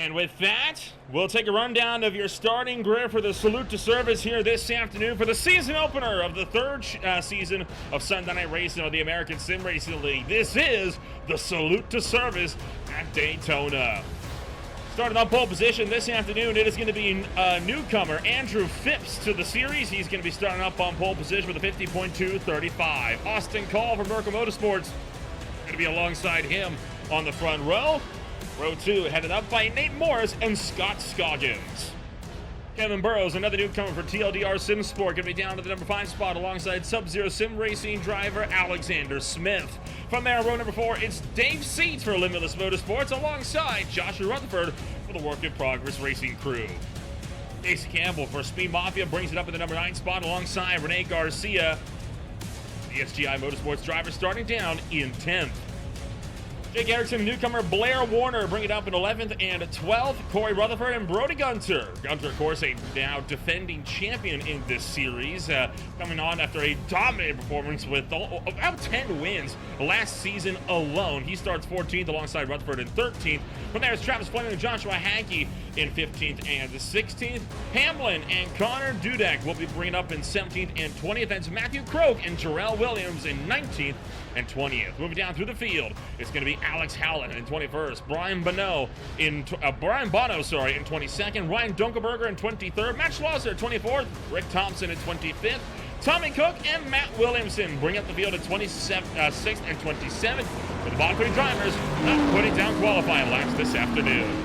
And with that, we'll take a rundown of your starting grid for the Salute to Service here this afternoon for the season opener of the third season of Sunday Night Racing of the American Sim Racing League. This is the Salute to Service at Daytona. Starting on pole position this afternoon, it is going to be a newcomer, Andrew Phipps, to the series. He's going to be starting up on pole position with a 50.235. Austin Call from Merkel Motorsports going to be alongside him on the front row. Row 2 headed up by Nate Morris and Scott Scoggins. Kevin Burrows, another newcomer for TLDR Sim Sport, going to be down to the number 5 spot alongside Sub-Zero Sim Racing driver Alexander Smith. From there, row number 4, it's Dave Seats for Limitless Motorsports alongside Joshua Rutherford for the Work in Progress Racing crew. Casey Campbell for Speed Mafia brings it up in the number 9 spot alongside Renee Garcia. The SGI Motorsports driver starting down in 10th. Jake Erickson, newcomer Blair Warner, bring it up in 11th and 12th. Corey Rutherford and Brody Gunter. Gunter, of course, a now defending champion in this series, coming on after a dominating performance with about 10 wins last season alone. He starts 14th alongside Rutherford in 13th. From there is Travis Fleming and Joshua Hankey in 15th and 16th. Hamlin and Connor Dudek will be bringing up in 17th and 20th. That's Matthew Croak and Jarrell Williams in 19th and 20th. Moving down through the field, it's going to be Alex Howland in 21st, Brian Bono in 22nd, Ryan Dunkelberger in 23rd, Matt Schlosser 24th, Rick Thompson in 25th, Tommy Cook and Matt Williamson bring up the field at 26th and 27th, with the bottom 3 drivers not putting down qualifying laps this afternoon.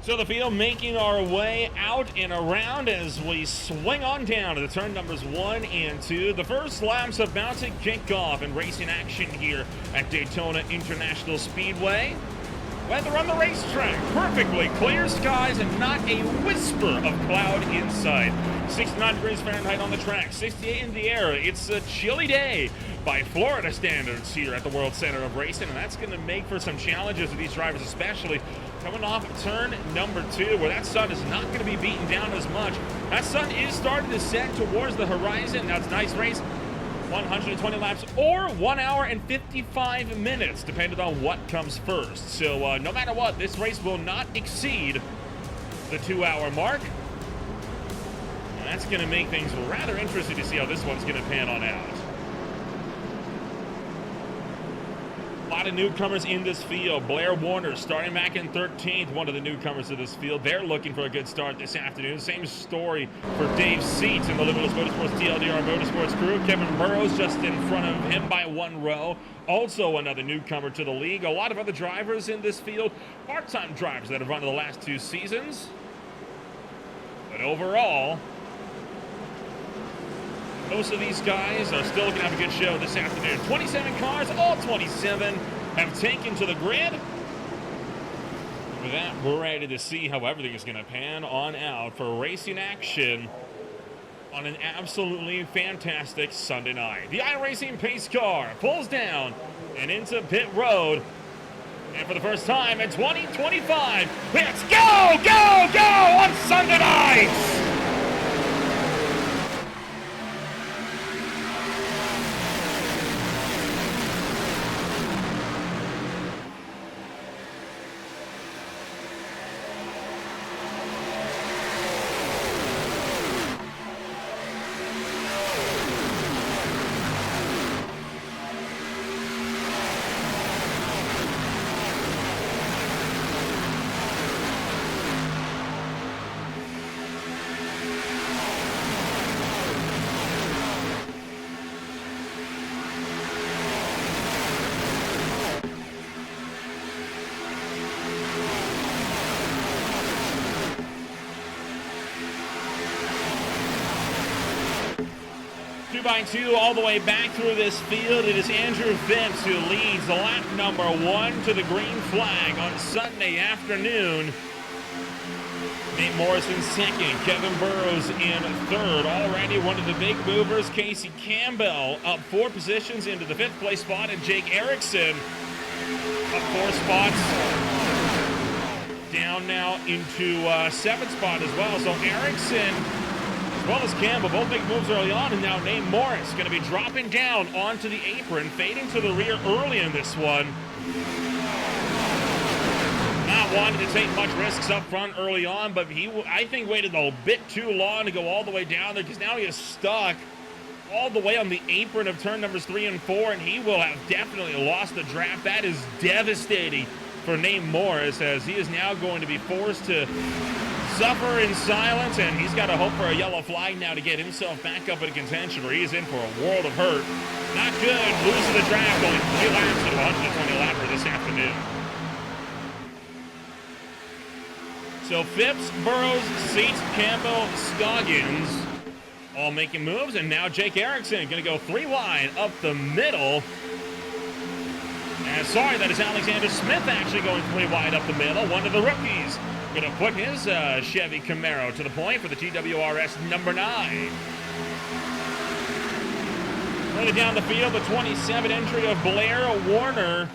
So the field making our way out and around as we swing on down to the turn numbers 1 and 2. The first laps about to kick off in racing action here at Daytona International Speedway. Weather on the racetrack, perfectly clear skies and not a whisper of cloud in sight. 69 degrees Fahrenheit on the track, 68 in the air. It's a chilly day by Florida standards here at the World Center of Racing, and that's going to make for some challenges for these drivers, especially coming off turn number 2, where that sun is not going to be beaten down as much. That sun is starting to set towards the horizon. Now it's a nice race, 120 laps or 1 hour and 55 minutes, depending on what comes first. So no matter what, this race will not exceed the 2-hour mark. And that's going to make things rather interesting to see how this one's going to pan on out. A lot of newcomers in this field. Blair Warner starting back in 13th, one of the newcomers to this field. They're looking for a good start this afternoon. Same story for Dave Seats in the Limitless Motorsports TLDR Motorsports crew. Kevin Burrows just in front of him by 1 row. Also another newcomer to the league. A lot of other drivers in this field. Part-time drivers that have run the last 2 seasons. But overall, most of these guys are still going to have a good show this afternoon. 27 cars, all 27 have taken to the grid. With that, we're ready to see how everything is going to pan on out for racing action on an absolutely fantastic Sunday night. The iRacing pace car pulls down and into pit road. And for the first time in 2025, let's go, go, go on Sunday nights! By 2 all the way back through this field. It is Andrew Phipps who leads the lap number 1 to the green flag on Sunday afternoon. Nate Morris in 2nd, Kevin Burrows in 3rd. Already one of the big movers, Casey Campbell, up 4 positions into the 5th place spot, and Jake Erickson up 4 spots down now into 7th spot as well. So Erickson as well as Campbell, both big moves early on, and now Nate Morris going to be dropping down onto the apron, fading to the rear early in this one. Not wanting to take much risks up front early on, but he, I think, waited a bit too long to go all the way down there, because now he is stuck all the way on the apron of turn numbers 3 and 4, and he will have definitely lost the draft. That is devastating for Nate Morris, as he is now going to be forced to suffer in silence, and he's got to hope for a yellow flag now to get himself back up in contention, where he is in for a world of hurt. Not good, losing the draft, only 3 laps into 120 lapper this afternoon. So Phipps, Burrows, Seats, Campbell, Scoggins all making moves, and now Jake Erickson going to go 3 wide up the middle. And sorry, that is Alexander Smith actually going 3 wide up the middle. One of the rookies going to put his Chevy Camaro to the point for the GWRS number 9. Further down the field, the 27 entry of Blair Warner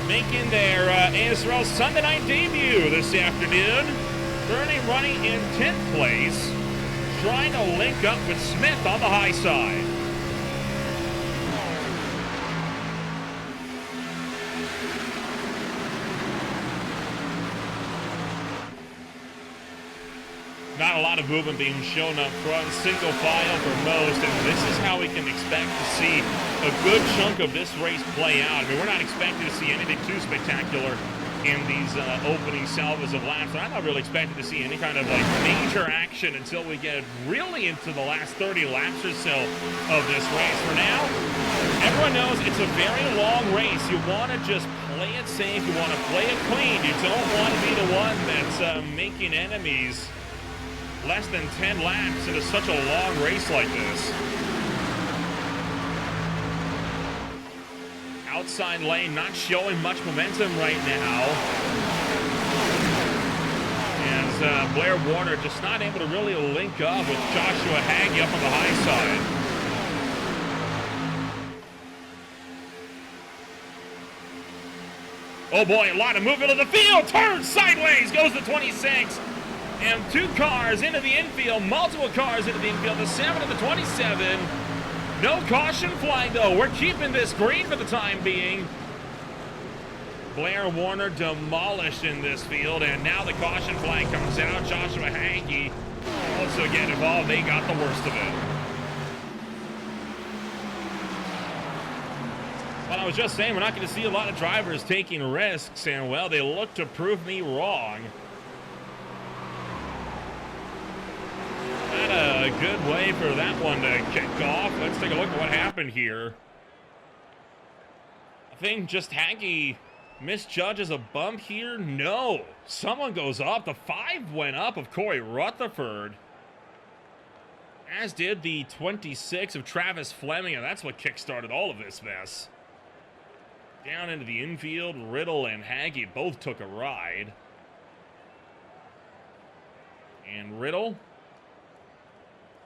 making their ASRL Sunday night debut this afternoon. Burning running in 10th place, trying to link up with Smith on the high side. Not a lot of movement being shown up front, single file for most, and this is how we can expect to see a good chunk of this race play out. I mean, we're not expecting to see anything too spectacular in these opening salvos of laps. I'm not really expecting to see any kind of like major action until we get really into the last 30 laps or so of this race. For now, everyone knows it's a very long race. You want to just play it safe. You want to play it clean. You don't want to be the one that's making enemies less than 10 laps into such a long race like this. Outside lane not showing much momentum right now, as Blair Warner just not able to really link up with Joshua Hagee up on the high side. Oh boy, a lot of movement of the field, turns sideways, goes to 26. And 2 cars into the infield, multiple cars into the infield, the 7 and the 27. No caution flag, though. We're keeping this green for the time being. Blair Warner demolished in this field, and now the caution flag comes out. Joshua Hagee also getting involved. They got the worst of it. Well, I was just saying, we're not going to see a lot of drivers taking risks, and, well, they look to prove me wrong. Not a good way for that one to kick off. Let's take a look at what happened here. I think just Hagee misjudges a bump here. No, someone goes up. The 5 went up of Corey Rutherford, as did the 26 of Travis Fleming, and that's what kick-started all of this mess. Down into the infield, Riddle and Hagee both took a ride. And Riddle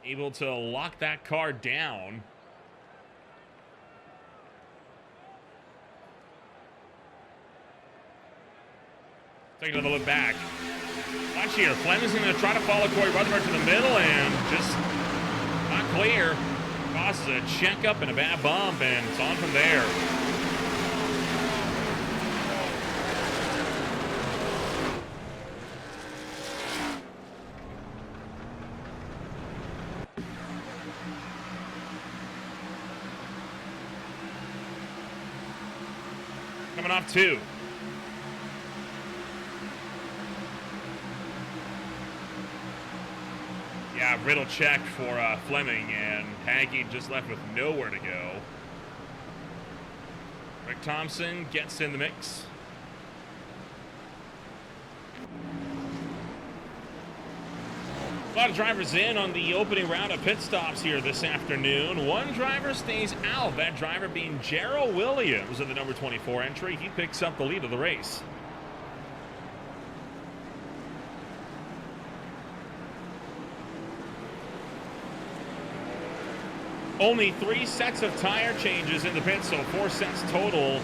able to lock that car down. Take another look back. Watch here. Fleming's going to try to follow Corey Rutherford to the middle, and just not clear. Causes a checkup and a bad bump, and it's on from there. Coming off 2. Yeah, Riddle checked for Fleming, and Hagee just left with nowhere to go. Rick Thompson gets in the mix. A lot of drivers in on the opening round of pit stops here this afternoon. One driver stays out, that driver being Jarrell Williams in the number 24 entry. He picks up the lead of the race. Only 3 sets of tire changes in the pit, so 4 sets total.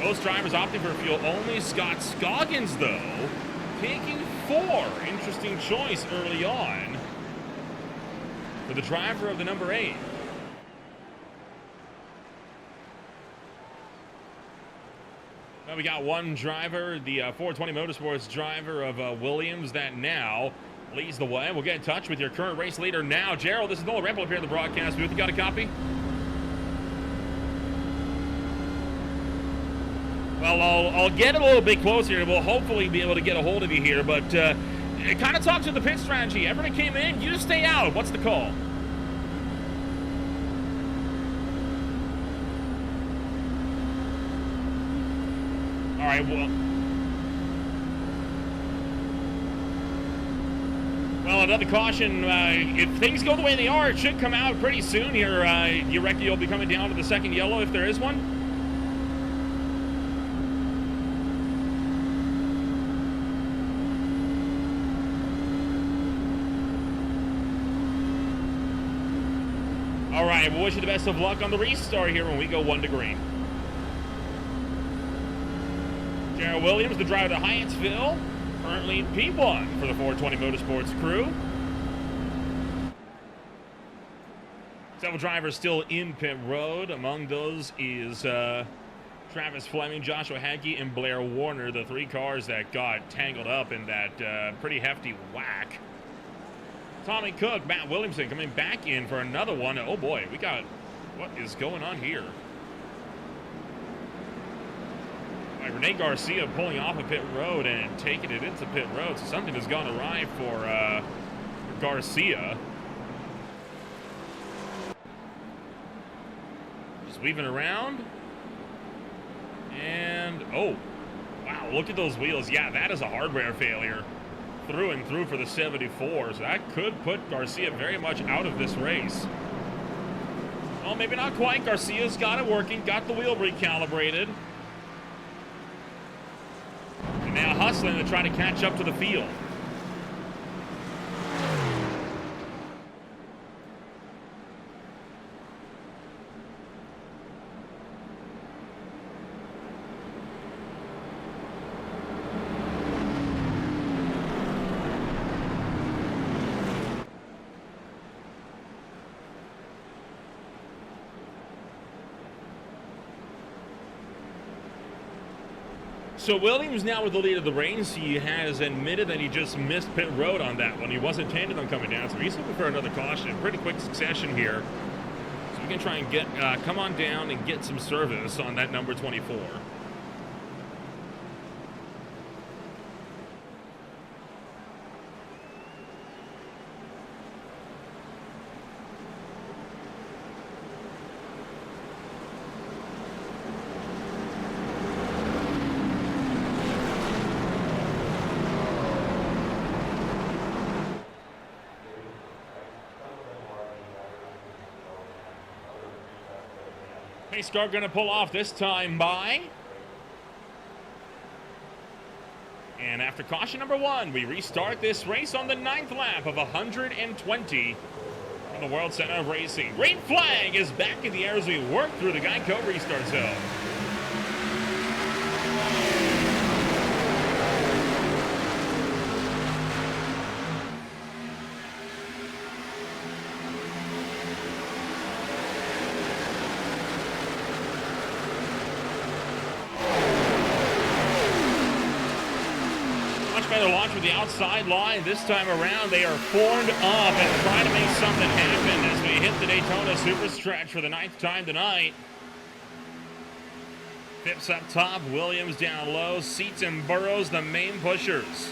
Most drivers opting for fuel only. Scott Scoggins, though, Picking 4. Interesting choice early on for the driver of the number 8. Well, we got one driver, the 420 Motorsports driver of Williams, that now leads the way. We'll get in touch with your current race leader now. Gerald, this is Nolan Rempel up here in the broadcast booth. You got a copy? Well, I'll get a little bit closer. We'll hopefully be able to get a hold of you here, but it kind of talks to the pit strategy. Everyone came in, you just stay out. What's the call? All right, well, another caution. If things go the way they are, it should come out pretty soon here. You reckon you'll be coming down to the second yellow if there is one? All right, we'll wish you the best of luck on the restart here when we go 1 to green. Gerald Williams, the driver to Hyattsville, currently in P1 for the 420 Motorsports crew. Several drivers still in pit road. Among those is Travis Fleming, Joshua Hankey, and Blair Warner, the 3 cars that got tangled up in that pretty hefty whack. Tommy Cook, Matt Williamson coming back in for another one. Oh boy, we got, what is going on here? Rene Garcia pulling off of pit road and taking it into pit road. So something has gone awry for Garcia. Just weaving around. And, oh, wow, look at those wheels. Yeah, that is a hardware failure through and through for the 74. So that could put Garcia very much out of this race. Well, maybe not quite. Garcia's got it working, got the wheel recalibrated. Now hustling to try to catch up to the field. So Williams now with the lead of the race. He has admitted that he just missed pit road on that one. He wasn't intended on coming down, so he's looking for another caution in pretty quick succession here. So we can try and get come on down and get some service on that number 24. Pace car going to pull off this time by. And after caution number 1, we restart this race on the 9th lap of 120 on the World Center of Racing. Green flag is back in the air as we work through the Geico restart zone. Launch with the outside line. This time around, they are formed up and trying to make something happen as we hit the Daytona Super Stretch for the 9th time tonight. Phipps up top, Williams down low, Seats and Burrows the main pushers.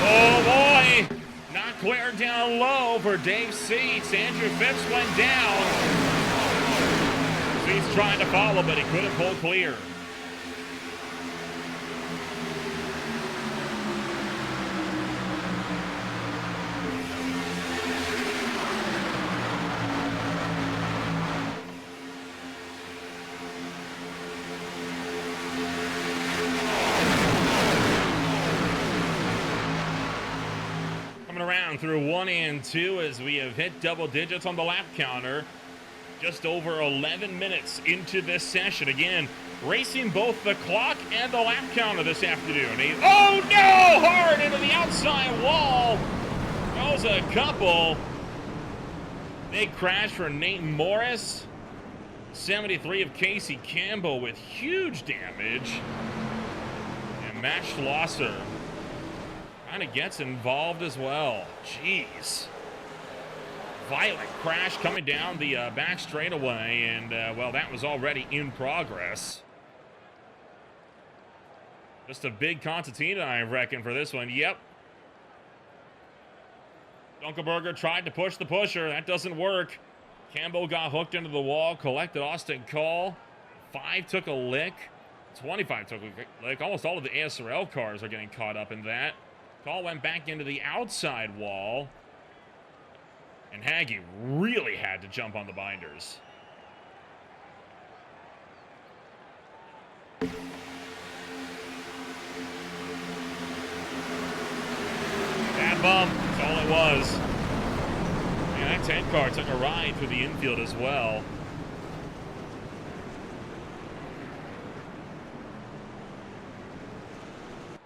Oh boy! Not clear down low for Dave Seats. Andrew Phipps went down. Seats trying to follow, but he couldn't pull clear. Around through 1 and 2 as we have hit double digits on the lap counter. Just over 11 minutes into this session. Again, racing both the clock and the lap counter this afternoon. Oh no! Hard into the outside wall. Those a couple. Big crash for Nate Morris. 73 of Casey Campbell with huge damage. And Matt Schlosser kind of gets involved as well. Jeez. Violent crash coming down the back straightaway, and well, that was already in progress. Just a big concertina, I reckon, for this one. Yep. Dunkelberger tried to push the pusher. That doesn't work. Campbell got hooked into the wall, collected Austin Call. 5 took a lick. 25 took a lick. Almost all of the ASRL cars are getting caught up in that. Call went back into the outside wall. And Hagee really had to jump on the binders. Bad bump. That's all it was. And that 10 car took a ride through the infield as well.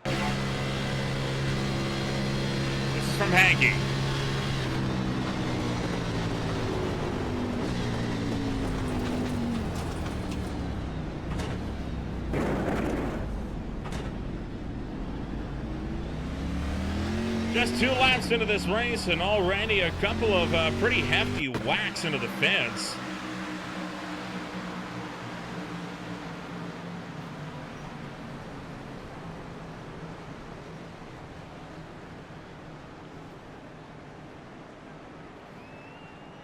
This is from Hagee. Just 2 laps into this race, and already a couple of pretty hefty whacks into the fence.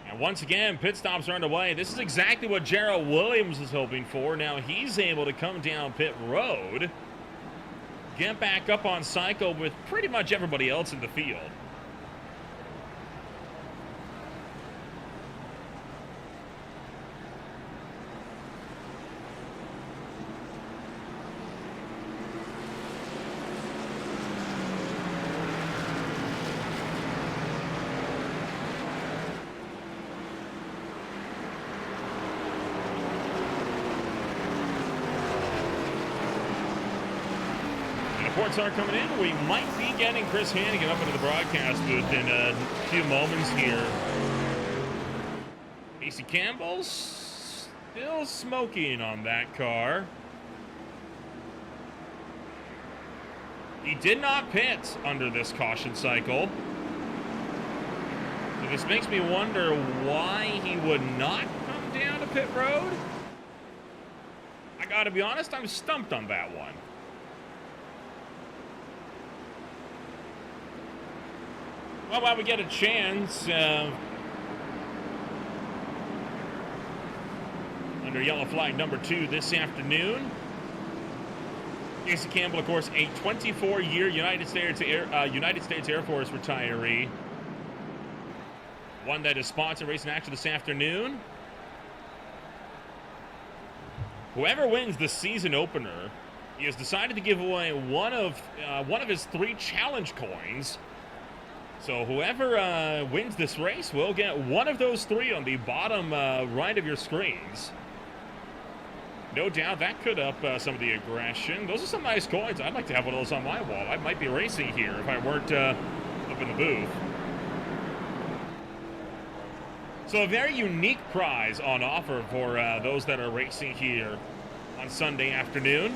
And once again, pit stops are underway. This is exactly what Jarrell Williams was hoping for. Now he's able to come down pit road, get back up on cycle with pretty much everybody else in the field. Reports are coming in. We might be getting Chris Hannigan up into the broadcast booth in a few moments here. Casey Campbell's still smoking on that car. He did not pit under this caution cycle. So this makes me wonder why he would not come down to pit road. I gotta be honest, I'm stumped on that one. Well, while we get a chance, under yellow flag number 2 this afternoon, Casey Campbell, of course, a 24-year United States Air Force retiree. One that is sponsored Racing Action this afternoon. Whoever wins the season opener, he has decided to give away one of his 3 challenge coins. So whoever wins this race will get one of those 3 on the bottom right of your screens. No doubt that could up some of the aggression. Those are some nice coins. I'd like to have one of those on my wall. I might be racing here if I weren't up in the booth. So a very unique prize on offer for those that are racing here on Sunday afternoon.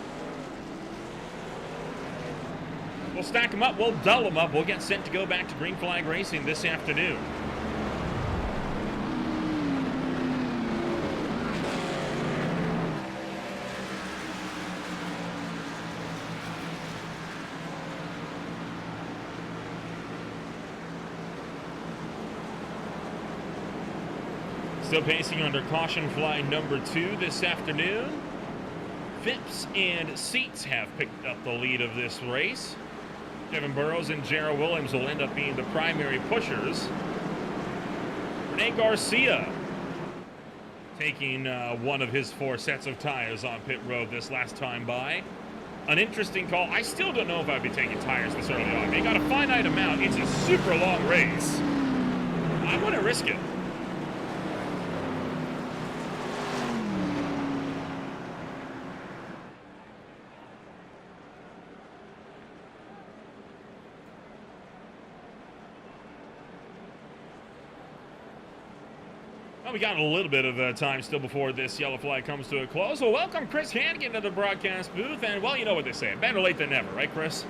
We'll stack them up, we'll dull them up, we'll get set to go back to Green Flag Racing this afternoon. Still pacing under caution flag number 2 this afternoon. Phipps and Seats have picked up the lead of this race. Kevin Burrows and Jarrell Williams will end up being the primary pushers. Rene Garcia taking one of his 4 sets of tires on pit road this last time by. An interesting call. I still don't know if I'd be taking tires this early on. They got a finite amount. It's a super long race. I wouldn't risk it. Well, we got a little bit of time still before this yellow flag comes to a close. Well, welcome Chris Hannigan to the broadcast booth. And, well, you know what they say. Better late than never, right, Chris?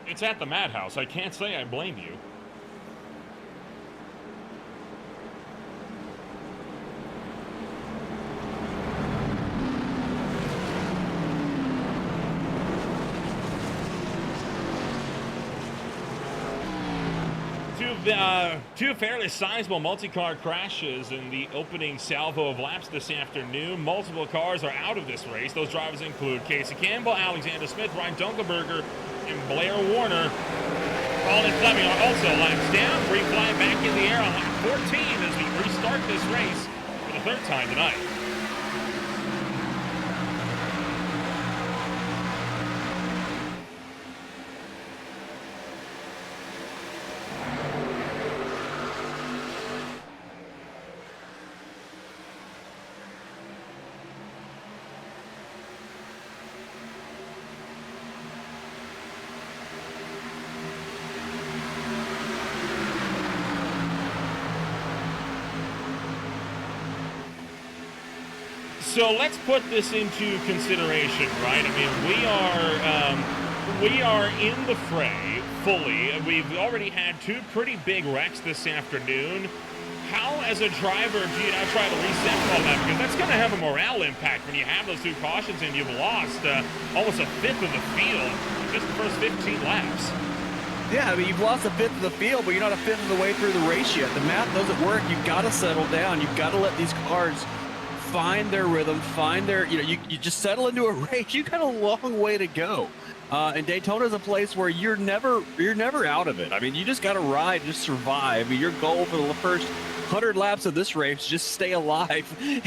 It's at the madhouse. I can't say I blame you. Two fairly sizable multi-car crashes in the opening salvo of laps this afternoon. Multiple cars are out of this race. Those drivers include Casey Campbell, Alexander Smith, Ryan Dunkelberger, and Blair Warner. Colin Fleming are also laps down. Free fly back in the air on lap 14 as we restart this race for the third time tonight. So let's put this into consideration, right? I mean, we are in the fray fully. We've already had two pretty big wrecks this afternoon. How, as a driver, do you now try to reset all that? Because that's going to have a morale impact when you have those two cautions and you've lost almost a fifth of the field in just the first 15 laps. Yeah, I mean, you've lost a fifth of the field, but you're not a fifth of the way through the race yet. The math doesn't work. You've got to settle down. You've got to let these cars find their rhythm, find their, you just settle into a race. You got a long way to go. And Daytona is a place where you're never out of it. I mean, you just got to ride, just survive. I mean, your goal for the first 100 laps of this race, just stay alive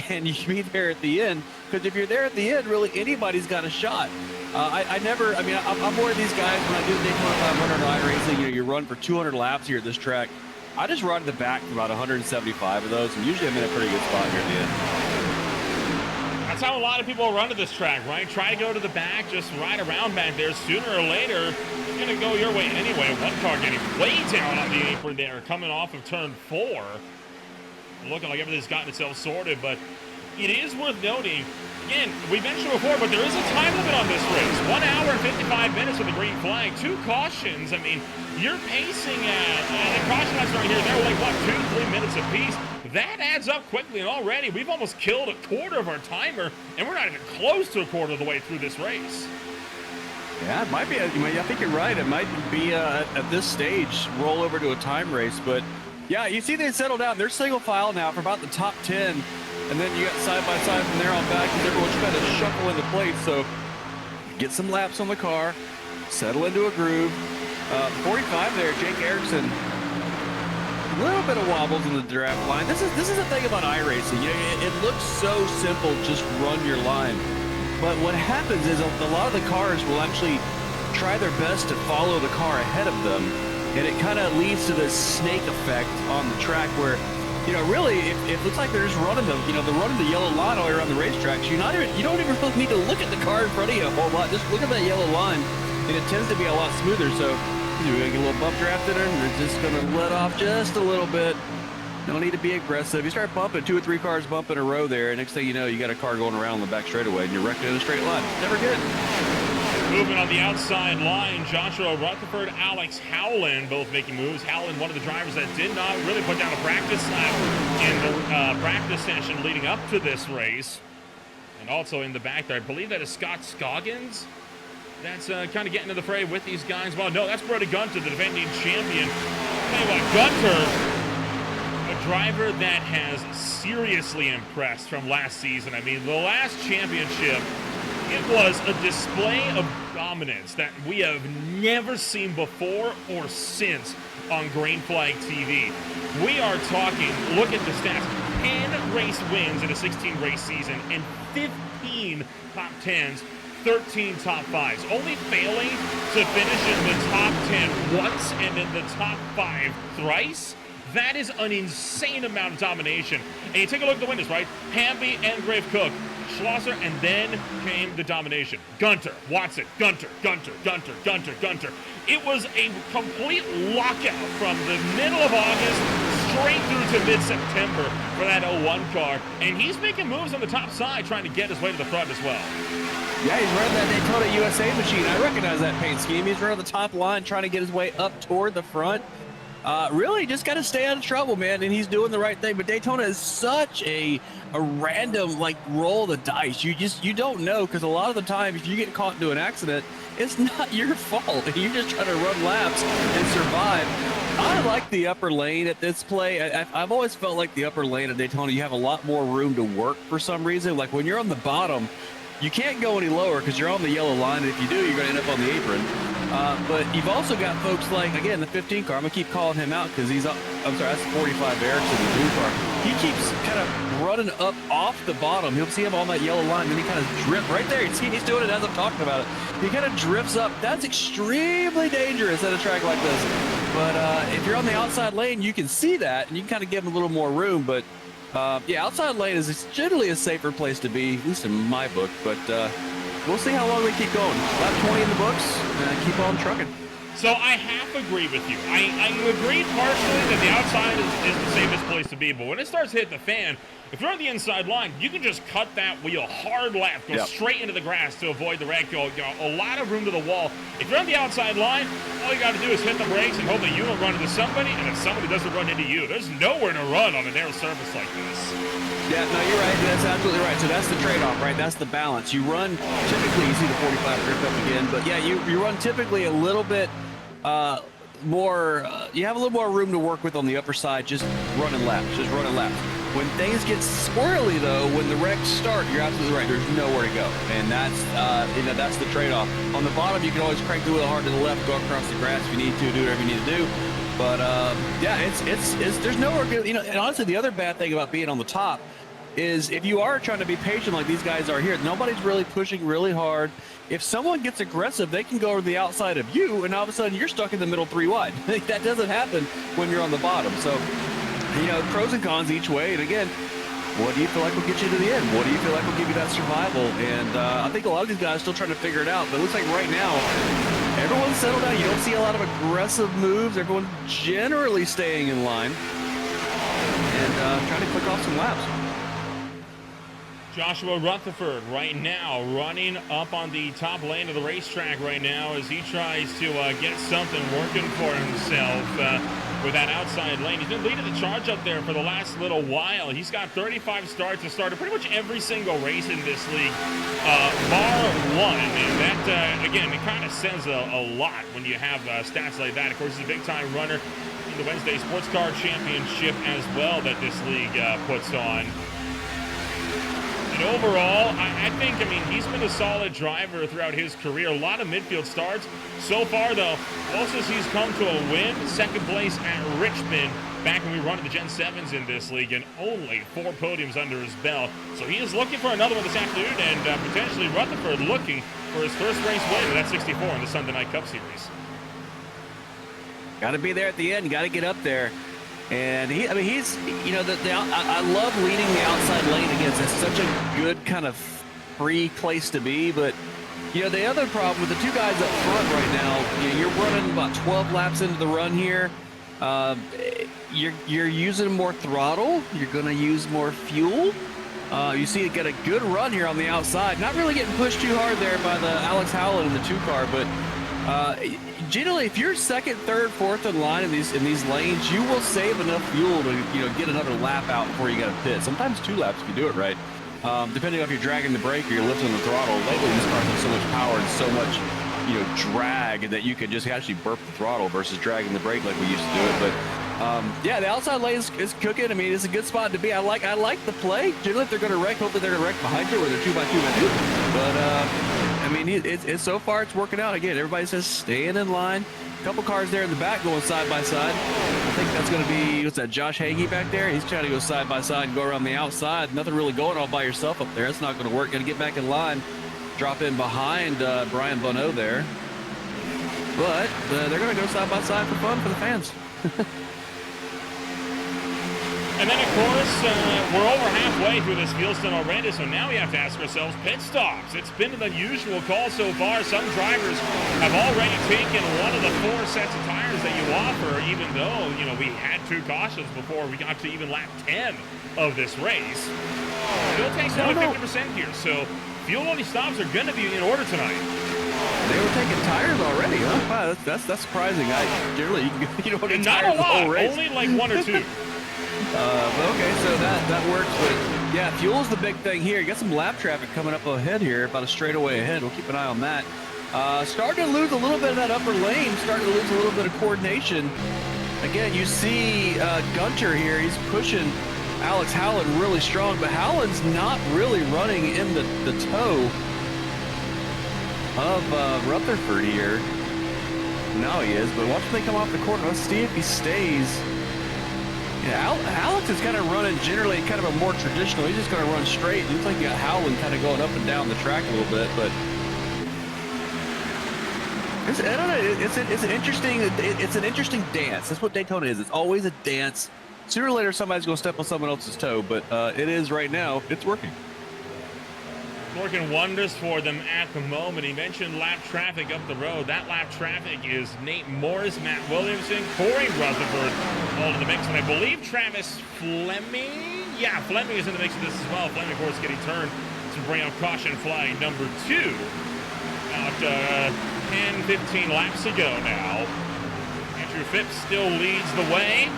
and you can be there at the end. Because if you're there at the end, really anybody's got a shot. I'm more of these guys when I do the Daytona 500 iRacing. You run for 200 laps here at this track. I just run to the back for about 175 of those, and usually I'm in a pretty good spot here at the end. That's how a lot of people run to this track, right? Try to go to the back, just ride around back there. Sooner or later, it's going to go your way anyway. One car getting way down on the apron there, coming off of turn 4. Looking like everything's gotten itself sorted, but it is worth noting. Again, we mentioned before, but there is a time limit on this race. 1 hour and 55 minutes with the green flag. 2 cautions. I mean, you're pacing at the caution lights right here. They're like, what, 2-3 minutes apiece? That adds up quickly, and already we've almost killed a quarter of our timer, and we're not even close to a quarter of the way through this race. Yeah, it might be. I think you're right. It might be at this stage roll over to a time race, but yeah, you see they settle down. They're single file now for about the top 10. And then you got side by side from there on back because everyone's trying to shuffle into place. So get some laps on the car, settle into a groove. 45 there, Jake Erickson. A little bit of wobbles in the draft line. This is the thing about iRacing. It looks so simple, just run your line. But what happens is a lot of the cars will actually try their best to follow the car ahead of them. And it kind of leads to this snake effect on the track where really, it looks like they're just running they're running the yellow line all around the racetrack. So you don't even really need to look at the car in front of you a whole lot. Just look at that yellow line, and it tends to be a lot smoother. So you're gonna get a little bump draft in her, and they're just gonna let off just a little bit. Don't need to be aggressive. You start bumping 2 or 3 cars bump in a row there, and next thing you know, you got a car going around on the back straightaway, and you're wrecking in a straight line. It's never good. Moving on the outside line, Joshua Rutherford, Alex Howland, both making moves. Howland, one of the drivers that did not really put down a practice lap in the practice session leading up to this race. And also in the back there, I believe that is Scott Scoggins. That's kind of getting to the fray with these guys. Well, no, that's Brody Gunter, the defending champion. Tell you what, Gunter, a driver that has seriously impressed from last season. I mean, the last championship, it was a display of dominance that we have never seen before or since on Green Flag TV. We are talking, look at the stats, 10 race wins in a 16-race season and 15 top 10s, 13 top 5s. Only failing to finish in the top 10 once and in the top 5 thrice. That is an insane amount of domination. And you take a look at the winners, right? Hamby and Grave Cook, Schlosser, and then came the domination. Gunter, Watson, Gunter. It was a complete lockout from the middle of August straight through to mid-September for that 01 car. And he's making moves on the top side, trying to get his way to the front as well. Yeah, he's running that Daytona USA machine. I recognize that paint scheme. He's running the top line, trying to get his way up toward the front. Really just got to stay out of trouble, man, and he's doing the right thing. But Daytona is such a random, like, roll of the dice. You don't know, because a lot of the time, if you get caught into an accident, it's not your fault. You're just trying to run laps and survive. I like the upper lane at this play. I've always felt like the upper lane at Daytona, you have a lot more room to work for some reason. Like, when you're on the bottom, you can't go any lower because you're on the yellow line, and if you do, you're going to end up on the apron. But you've also got folks like, again, the 15 car. I'm going to keep calling him out because he's up. I'm sorry, that's 45 Erickson, the blue car. He keeps kind of running up off the bottom. You'll see him on that yellow line, then he kind of drifts right there. You see he's doing it as I'm talking about it. He kind of drifts up. That's extremely dangerous at a track like this. But if you're on the outside lane, you can see that, and you can kind of give him a little more room. But yeah, outside lane is generally a safer place to be, at least in my book. But we'll see how long we keep going. Lap 20 in the books, and keep on trucking. So I half agree with you. I agree partially that the outside is the safest place to be, but when it starts to hit the fan, if you're on the inside line, you can just cut that wheel hard left, go straight into the grass to avoid the wreck. You know, a lot of room to the wall. If you're on the outside line, all you got to do is hit the brakes and hope that you don't run into somebody, and that somebody doesn't run into you. There's nowhere to run on a narrow surface like this. Yeah, no, you're right. That's absolutely right. So that's the trade-off, right? That's the balance. You run typically, you see the 45 drift up again, but yeah, you run typically a little bit more. You have a little more room to work with on the upper side, just running laps. When things get squirrely, though, when the wrecks start, you're absolutely right. There's nowhere to go, and that's that's the trade-off. On the bottom, you can always crank the wheel hard to the left, go across the grass if you need to, do whatever you need to do. But yeah, it's there's nowhere good. You know, and honestly, the other bad thing about being on the top is if you are trying to be patient like these guys are here, nobody's really pushing really hard. If someone gets aggressive, they can go over the outside of you, and all of a sudden you're stuck in the middle 3 wide. That doesn't happen when you're on the bottom. So, you know, pros and cons each way. And again, what do you feel like will get you to the end? What do you feel like will give you that survival? And I think a lot of these guys are still trying to figure it out. But it looks like right now, everyone's settled down. You don't see a lot of aggressive moves. Everyone's generally staying in line and trying to click off some laps. Joshua Rutherford right now running up on the top lane of the racetrack right now as he tries to get something working for himself with that outside lane. He's been leading the charge up there for the last little while. He's got 35 starts and started pretty much every single race in this league, bar one. And that, again, it kind of says a lot when you have stats like that. Of course, he's a big-time runner in the Wednesday Sports Car Championship as well that this league puts on. And overall, I think, I mean, he's been a solid driver throughout his career. A lot of midfield starts. So far, though, closest he's come to a win, second place at Richmond back when we run the Gen 7s in this league, and only 4 podiums under his belt. So he is looking for another one this afternoon, and potentially Rutherford looking for his first race win of that 64 in the Sunday Night Cup Series. Got to be there at the end. Got to get up there. And he's, you know, I love leading the outside lane against. It's such a good kind of free place to be. But, you know, the other problem with the 2 guys up front right now, you know, you're running about 12 laps into the run here. You're using more throttle. You're going to use more fuel. You see it get a good run here on the outside. Not really getting pushed too hard there by the Alex Howlett in the 2 car, but generally, if you're second, third, fourth in line in these lanes, you will save enough fuel to, you know, get another lap out before you got to pit. Sometimes 2 laps if you do it right. Depending on if you're dragging the brake or you're lifting the throttle. Lately, these cars have so much power and so much, you know, drag that you can just actually burp the throttle versus dragging the brake like we used to do it. But yeah, the outside lane is cooking. I mean, it's a good spot to be. I like the play. Generally, if they're going to wreck, hopefully they're going to wreck behind you or they're 2x2x2. But I mean, it's so far it's working out. Again, everybody says staying in line. A couple cars there in the back going side by side. I think that's going to be, what's that, Josh Hagee back there? He's trying to go side by side and go around the outside. Nothing really going all by yourself up there. That's not going to work. Going to get back in line, drop in behind Brian Bonneau there. But they're going to go side by side for fun for the fans. And then, of course, we're over halfway through this field stint already, so now we have to ask ourselves pit stops. It's been an unusual call so far. Some drivers have already taken one of the 4 sets of tires that you offer, even though, you know, we had 2 cautions before we got to even lap 10 of this race. Fuel tank's only 50% here, so fuel-only stops are going to be in order tonight. They were taking tires already, huh? Wow, that's surprising. Generally, you don't need tires the whole race. Only like 1 or 2. Okay, so that works, but yeah, fuel's the big thing here. You got some lap traffic coming up ahead here, about a straightaway ahead. We'll keep an eye on that. Starting to lose a little bit of that upper lane, starting to lose a little bit of coordination. Again, you see Gunter here, he's pushing Alex Howland really strong, but Howland's not really running in the toe of Rutherford here. Now he is, but watch when they come off the corner. Let's see if he stays. Yeah, Alex is kind of running generally kind of a more traditional. He's just going to run straight. It looks like you got Howland kind of going up and down the track a little bit, but I don't know. It's an interesting dance. That's what Daytona is. It's always a dance. Sooner or later, somebody's going to step on someone else's toe, but it is right now. It's working. Working wonders for them at the moment. He mentioned lap traffic up the road. That lap traffic is Nate Morris, Matt Williamson, Corey Rutherford all in the mix. And I believe Travis Fleming. Yeah, Fleming is in the mix of this as well. Fleming, of course, getting turned to bring out caution flag number 2. About 10, 15 laps ago now. Andrew Phipps still leads the way.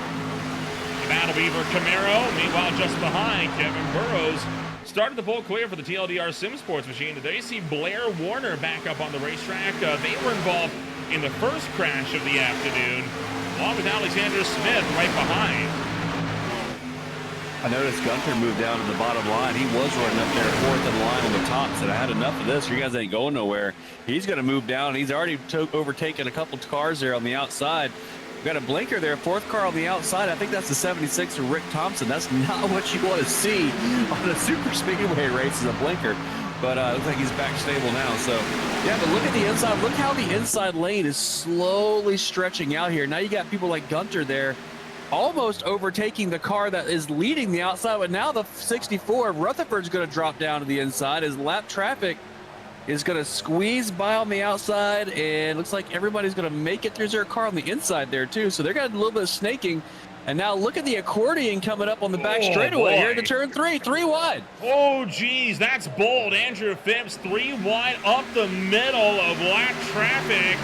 That'll be for Camaro. Meanwhile, just behind, Kevin Burrows started the pole clear for the TLDR Sim Sports machine. Today, see Blair Warner back up on the racetrack. They were involved in the first crash of the afternoon, along with Alexander Smith right behind. I noticed Gunter moved down to the bottom line. He was running up there 4th in line on the top. Said, I had enough of this. You guys ain't going nowhere. He's going to move down. He's already overtaken a couple cars there on the outside. Got a blinker there, 4th car on the outside. I think that's the 76 of Rick Thompson. That's not what you want to see on a super speedway race, is a blinker. But it looks like he's back stable now. So, yeah, but look at the inside. Look how the inside lane is slowly stretching out here. Now you got people like Gunter there almost overtaking the car that is leading the outside. But now the 64 of Rutherford's going to drop down to the inside. His lap traffic is going to squeeze by on the outside, and looks like everybody's going to make it. There's their car on the inside there too, so they're got a little bit of snaking. And now look at the accordion coming up on the back straightaway here to turn 3 wide. Oh geez, that's bold. Andrew Phipps 3 wide up the middle of lap traffic.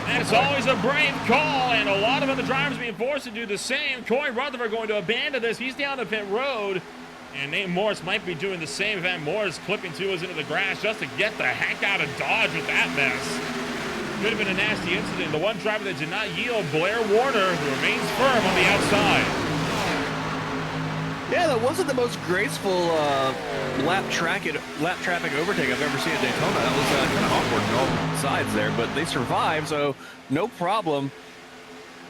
That's always a brave call, and a lot of other drivers being forced to do the same. Corey Rutherford going to abandon this. He's down the pit road. And Nate Morris might be doing the same. Van Morris clipping 2s into the grass just to get the heck out of Dodge with that mess. Could have been a nasty incident. The one driver that did not yield, Blair Warner, who remains firm on the outside. Yeah, that wasn't the most graceful lap traffic overtake I've ever seen at Daytona. That was kind of awkward on all sides there, but they survived, so no problem.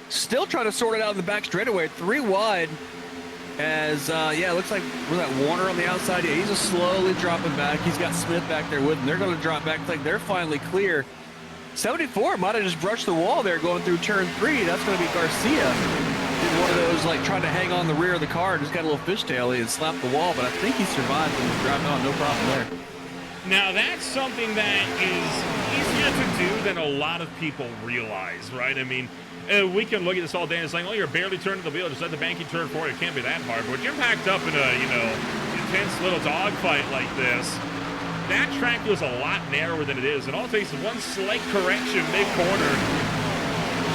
Still trying to sort it out in the back straightaway, 3 wide. As, yeah, it looks like, was that Warner on the outside? Yeah, he's just slowly dropping back. He's got Smith back there with him. They're going to drop back. It's like they're finally clear. 74 might have just brushed the wall there going through turn 3. That's going to be Garcia. Did one of those, like, trying to hang on the rear of the car and just got a little fishtail and slapped the wall, but I think he survived and was driving on. No problem there. Now, that's something that is easier to do than a lot of people realize, right? I mean, we can look at this all day and it's like, oh, you're barely turning the wheel. Just let the banking turn for you. It can't be that hard. But when you're packed up in a, you know, intense little dogfight like this, that track feels a lot narrower than it is. And all it takes is one slight correction mid-corner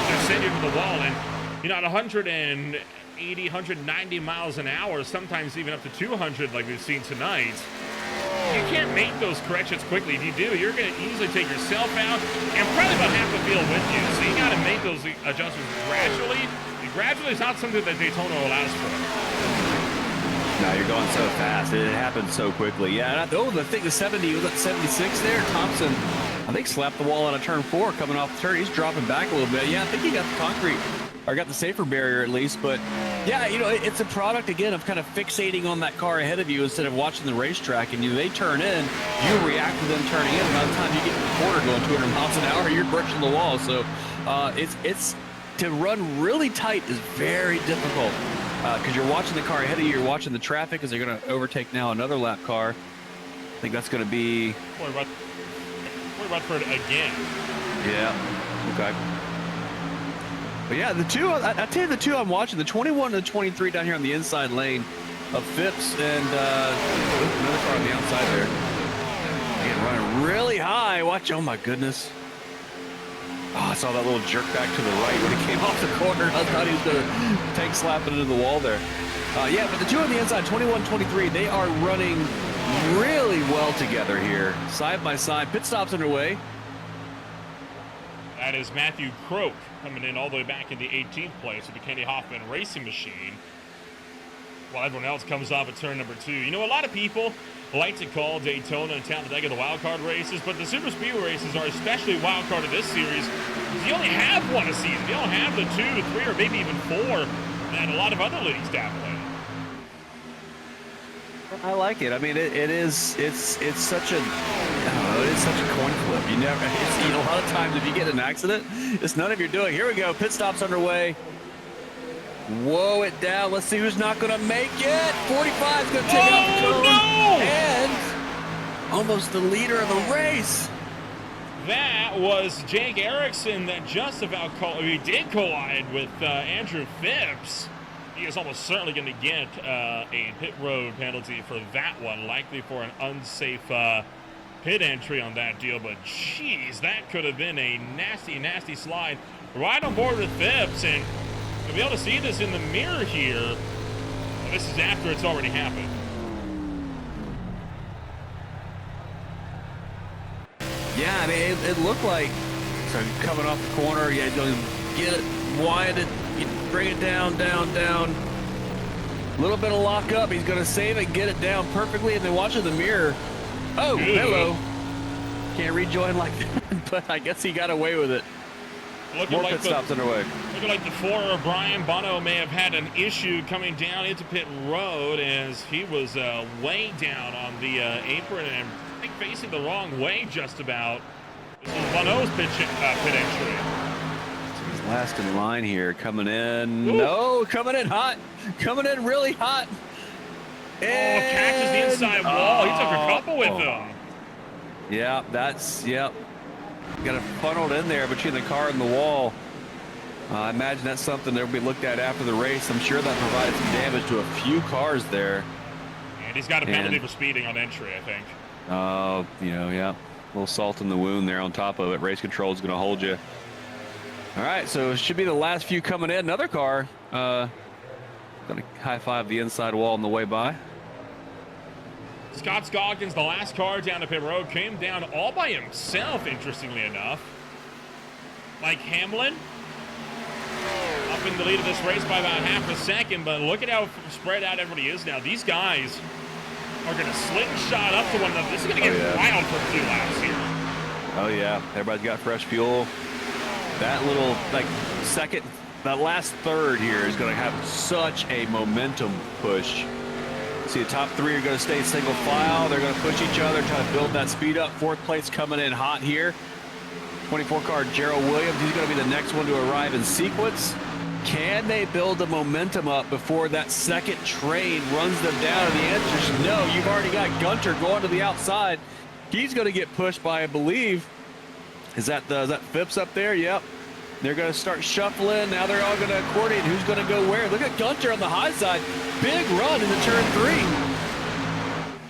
to send you to the wall. And, you know, at 180, 190 miles an hour, sometimes even up to 200 like we've seen tonight, you can't make those corrections quickly. If you do, you're going to easily take yourself out and probably about half the field with you. So you got to make those adjustments gradually. And gradually is not something that Daytona allows for. No, you're going so fast. It happened so quickly. Yeah, and I think the 70 was at 76 there. Thompson, I think, slapped the wall on a turn 4 coming off the turn. He's dropping back a little bit. Yeah, I think he got the concrete, or got the safer barrier at least. But yeah, you know, it's a product again of kind of fixating on that car ahead of you instead of watching the racetrack. And they turn in, you react to them turning in. By the time you get to the corner going 200 miles an hour, you're brushing the wall. So it's to run really tight is very difficult. because you're watching the car ahead of you, you're watching the traffic as they're going to overtake now another lap car. I think that's going to be... Boy, Rutherford again. Yeah, okay. But yeah, the two, I tell you the two I'm watching, the 21 and the 23 down here on the inside lane of Phipps and another car on the outside there. Again, running really high. Watch, oh my goodness. Oh, I saw that little jerk back to the right when he came off the corner. I thought he was going to tank slap it into the wall there. Yeah, but the two on the inside, 21, 23, they are running really well together here. Side by side. Pit stops underway. That is Matthew Croak coming in all the way back in the 18th place with the Kenny Hoffman Racing Machine, while everyone else comes off at turn number 2. You know, a lot of people like to call Daytona and Talladega the wild card races, but the super speedway races are especially wild card of this series because you only have one a season. You don't have the 2, 3, or maybe even 4 that a lot of other leagues dabble in. I like it. I mean, it's such a, I don't know, it's such a coin flip. You never, a lot of times if you get in an accident, it's none of your doing. Here we go. Pit stop's underway. Whoa it down. Let's see who's not going to make it. 45 is going to take it off the cone. No! And almost the leader of the race. That was Jake Erickson that just about collide with Andrew Phipps. He is almost certainly going to get a pit road penalty for that one, likely for an unsafe pit entry on that deal. But geez, that could have been a nasty, nasty slide right on board with Phipps. And you'll be able to see this in the mirror here. Well, this is after it's already happened. Yeah, I mean, it looked like, so coming off the corner, yeah, going to get it, widen it, bring it down, down, down. A little bit of lock up. He's going to save it, get it down perfectly, and then watch in the mirror. Oh, Ew. Hello. Can't rejoin like that, but I guess he got away with it. More pit stops underway. Looking like the 4 Brian Bono may have had an issue coming down into pit road as he was way down on the apron and I think facing the wrong way just about. This is Bono's pit entry. He's last in line here, coming in. Ooh. No, coming in hot. Coming in really hot. And Catches the inside wall. He took a couple with him. Yeah, yep. Got it funneled in there between the car and the wall. I imagine that's something that will be looked at after the race. I'm sure that provided some damage to a few cars there. And he's got a penalty for speeding on entry, I think. Yeah. A little salt in the wound there on top of it. Race control is going to hold you. All right, so it should be the last few coming in. Another car going to high-five the inside wall on the way by. Scott Scoggins, the last car down to pit road, came down all by himself, interestingly enough. Mike Hamlin up in the lead of this race by about half a second, but look at how spread out everybody is now. These guys are going to slingshot up to one another. This is going to get wild for a few laps here. Oh, yeah. Everybody's got fresh fuel. That little, that last third here is going to have such a momentum push. See, the top 3 are going to stay single file. They're going to push each other, try to build that speed up. 4th place coming in hot here. 24 car Gerald Williams. He's going to be the next one to arrive in sequence. Can they build the momentum up before that second train runs them down? And the answer is no. You've already got Gunter going to the outside. He's going to get pushed by, I believe, is that Phipps up there? Yep. They're going to start shuffling. Now they're all going to coordinate who's going to go where. Look at Gunter on the high side. Big run into turn 3.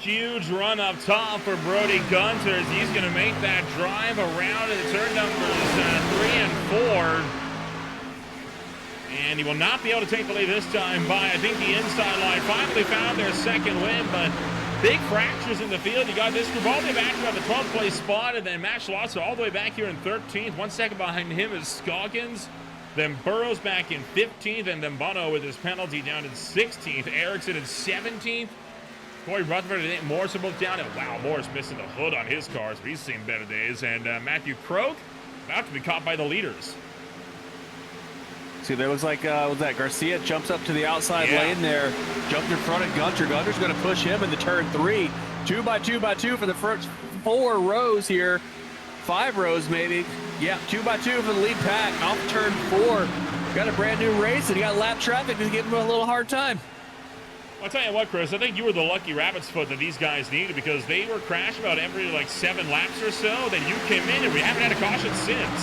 Huge run up top for Brody Gunter as he's going to make that drive around into turn numbers 3 and 4. And he will not be able to take the lead this time by, I think, the inside line. Finally found their second win, but big fractures in the field. You got this group all the way back to the 12th place spot, and then Matt Schlosser all the way back here in 13th. 1 second behind him is Scoggins. Then Burrows back in 15th, and then Bono with his penalty down in 16th. Erickson in 17th. Corey Rutherford and Morris are both down. And wow, Morris missing the hood on his cars, but he's seen better days. And Matthew Croak about to be caught by the leaders. See, there looks like, was that Garcia jumps up to the outside lane there, jumped in front of Gunter. Gunter's going to push him into turn 3. 2 by 2 by 2 for the first 4 rows here. 5 rows maybe. Yeah, 2 by 2 for the lead pack. Off turn 4. got a brand new race and you got lap traffic to give them a little hard time. I'll tell you what, Chris, I think you were the lucky rabbit's foot that these guys needed because they were crashing about every, like, 7 laps or so. Then you came in, and we haven't had a caution since.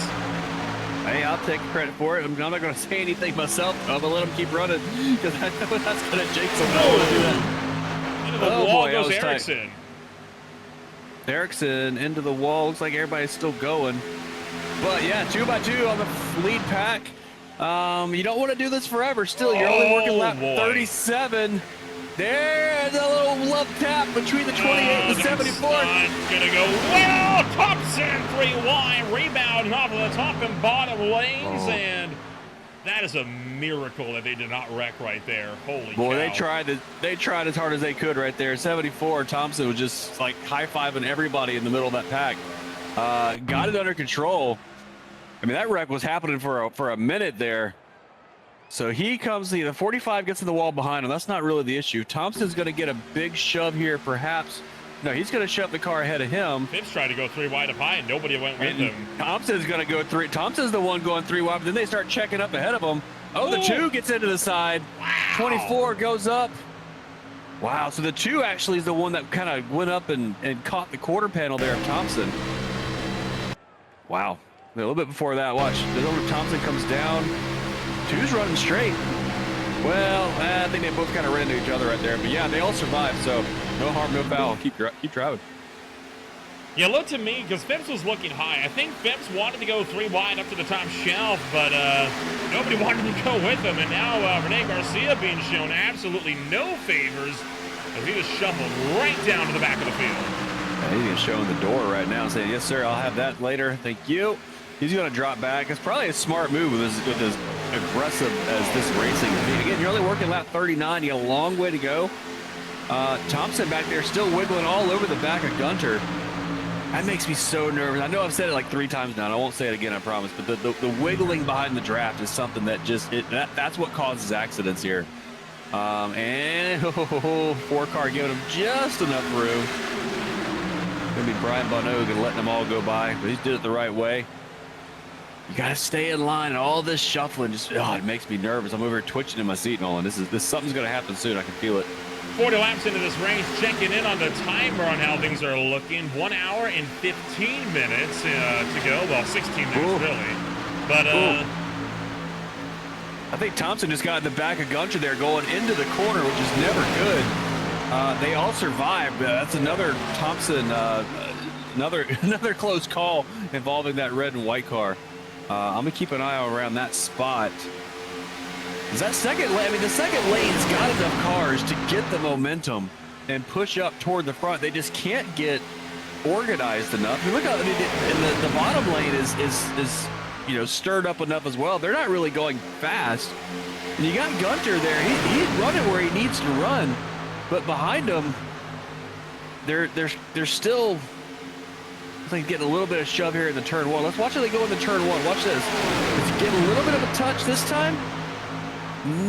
Hey, I'll take credit for it. I'm not going to say anything myself. I'm going to let them keep running because I know that's going to jinx them. Into the wall goes Ericsson. Ericsson into the wall. Looks like everybody's still going. But, yeah, 2x2 on the lead pack. You don't want to do this forever. Still, you're only working lap 37. There's a little love tap between the 28 and the 74. Gonna go well. Thompson 3 wide rebound off of the top and bottom lanes, and that is a miracle that they did not wreck right there. Holy cow. They tried as hard as they could right there. 74. Thompson was just like high-fiving everybody in the middle of that pack. Got it under control. I mean, that wreck was happening for a minute there. So he comes, the 45 gets to the wall behind him. That's not really the issue. Thompson's going to get a big shove here, perhaps. No, he's going to shove the car ahead of him. Phipps tried to go 3 wide up high, and nobody went with him. Thompson's going to go 3. Thompson's the one going 3 wide, but then they start checking up ahead of him. Oh, the 2 gets into the side. Wow. 24 goes up. Wow, so the 2 actually is the one that kind of went up and caught the quarter panel there of Thompson. Wow. A little bit before that, watch. Thompson comes down. 2's running straight. Well, I think they both kind of ran into each other right there. But yeah, they all survived, so no harm, no foul. Keep driving. Yeah, look to me, because Phipps was looking high. I think Phipps wanted to go 3 wide up to the top shelf, but nobody wanted to go with him. And now Rene Garcia being shown absolutely no favors as he was shuffled right down to the back of the field. He's showing the door right now, saying, yes, sir, I'll have that later. Thank you. He's going to drop back. It's probably a smart move with as aggressive as this racing is. Again, you're only working lap 39. You got a long way to go. Thompson back there still wiggling all over the back of Gunter. That makes me so nervous. I know I've said it like 3 times now, and I won't say it again, I promise. But the wiggling behind the draft is something that just that's what causes accidents here. And 4-car giving him just enough room. Gonna be Brian Bonog and letting them all go by, but he did it the right way. You gotta stay in line, and all this shuffling just it makes me nervous. I'm over here twitching in my seat, Nolan. This something's gonna happen soon. I can feel it. 40 laps into this race, checking in on the timer on how things are looking. 1 hour and 15 minutes to go. Well, 16 minutes really. But I think Thompson just got in the back of Gunter there, going into the corner, which is never good. They all survived. That's another Thompson, another close call involving that red and white car. I'm gonna keep an eye around that spot. Is that second lane? I mean, the second lane's got enough cars to get the momentum and push up toward the front. They just can't get organized enough. I mean, look how and the bottom lane is stirred up enough as well. They're not really going fast. And you got Gunter there. He's running where he needs to run. But behind them, they're still, I think, getting a little bit of shove here in the turn 1. Let's watch how they go in the turn 1. Watch this. Let's get a little bit of a touch this time.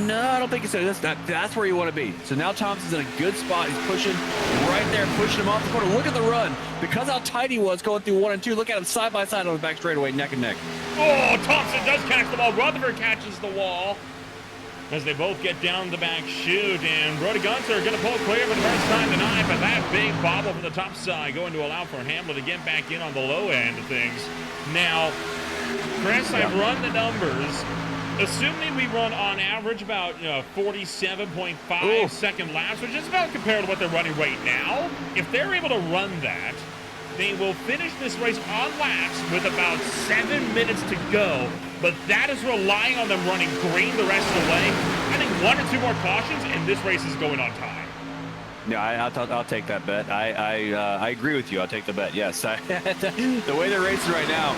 No, I don't think so. That's where you want to be. So now Thompson's in a good spot. He's pushing right there, pushing him off the corner. Look at the run. Because how tight he was going through 1 and 2. Look at him side by side on the back straightaway, neck and neck. Oh, Thompson does catch the ball. Rutherford catches the wall as they both get down the back chute, and Brody Gunter going to pull clear for the first time tonight, but that big bobble from the top side going to allow for Hamlin to get back in on the low end of things. Now, Chris, I've run the numbers. Assuming we run on average about 47.5 second laps, which is about compared to what they're running right now, if they're able to run that, they will finish this race on laps with about 7 minutes to go, but that is relying on them running green the rest of the way. I think 1 or 2 more cautions, and this race is going on time. Yeah, I'll take that bet. I agree with you. I'll take the bet. Yes, the way they're racing right now,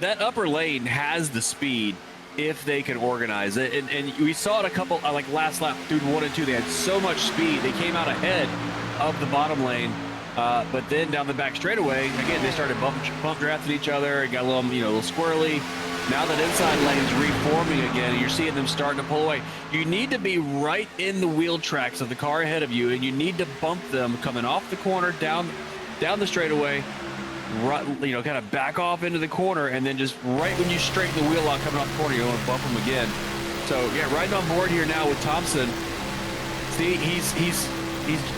that upper lane has the speed if they can organize it. And we saw it a couple, like last lap through 1 and 2. They had so much speed. They came out ahead of the bottom lane. But then down the back straightaway, again, they started bump drafting each other. It got a little squirrely. Now that inside lane's reforming again, you're seeing them starting to pull away. You need to be right in the wheel tracks of the car ahead of you, and you need to bump them coming off the corner, down the straightaway. kind of back off into the corner, and then just right when you straighten the wheel out coming off the corner, you want to bump him again. So yeah, riding on board here now with Thompson. See, he's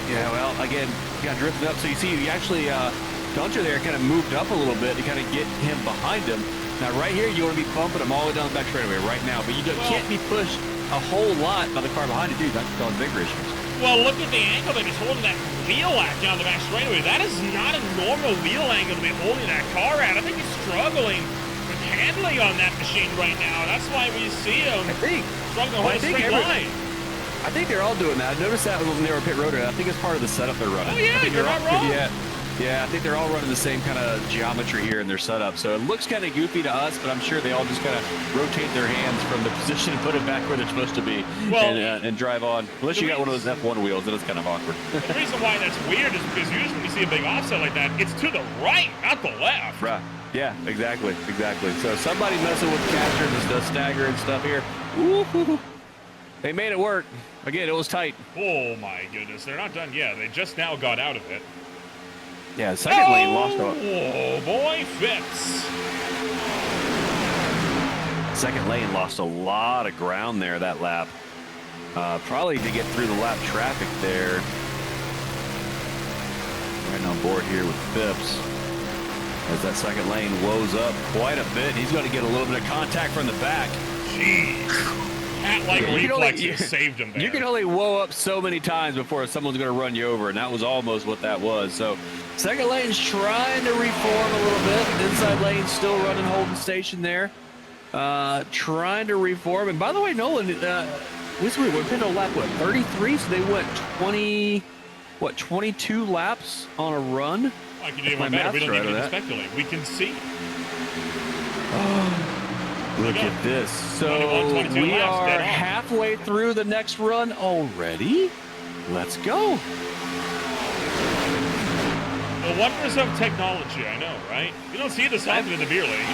well, again, he got drifted up. So you see, he actually Gunter there kind of moved up a little bit to kind of get him behind him. Now right here, you want to be bumping him all the way down the back straightaway right now, but you can't be pushed a whole lot by the car behind you, dude. That's causing bigger issues. Well, look at the angle that he's holding that wheel at down the back straightaway. That is not a normal wheel angle to be holding that car at. I think he's struggling with handling on that machine right now. That's why we see him struggling to hold a straight line. I think they're all doing that. I noticed that when they were pit road. I think it's part of the setup they're running. Oh, yeah, you're not wrong. Yeah, I think they're all running the same kind of geometry here in their setup. So it looks kind of goofy to us, but I'm sure they all just kind of rotate their hands from the position and put it back where they're supposed to be and drive on. Unless you got one of those F1 wheels, then it's kind of awkward. The reason why that's weird is because usually when you see a big offset like that, it's to the right, not the left. Right. Yeah, exactly. So somebody messing with capture the stagger and stuff here. Woo-hoo-hoo. They made it work. Again, it was tight. Oh, my goodness. They're not done yet. They just now got out of it. Yeah, the second lane lost. Oh, boy, Phipps. Second lane lost a lot of ground there that lap. Probably to get through the lap traffic there. Right on board here with Phipps. As that second lane woes up quite a bit. He's going to get a little bit of contact from the back. Jeez. Cat-like reflexes saved him there. You can only woe up so many times before someone's going to run you over, and that was almost what that was. So second lane's trying to reform a little bit. Inside lane still running holding station there. Trying to reform. And by the way, Nolan, we're pitting on lap, 33? So they went 22 laps on a run? I can do my math. We don't need to speculate. We can see. Look at this. So we are halfway through the next run already. Let's go. The wonders of technology, I know, right? You don't see this often in the beer league.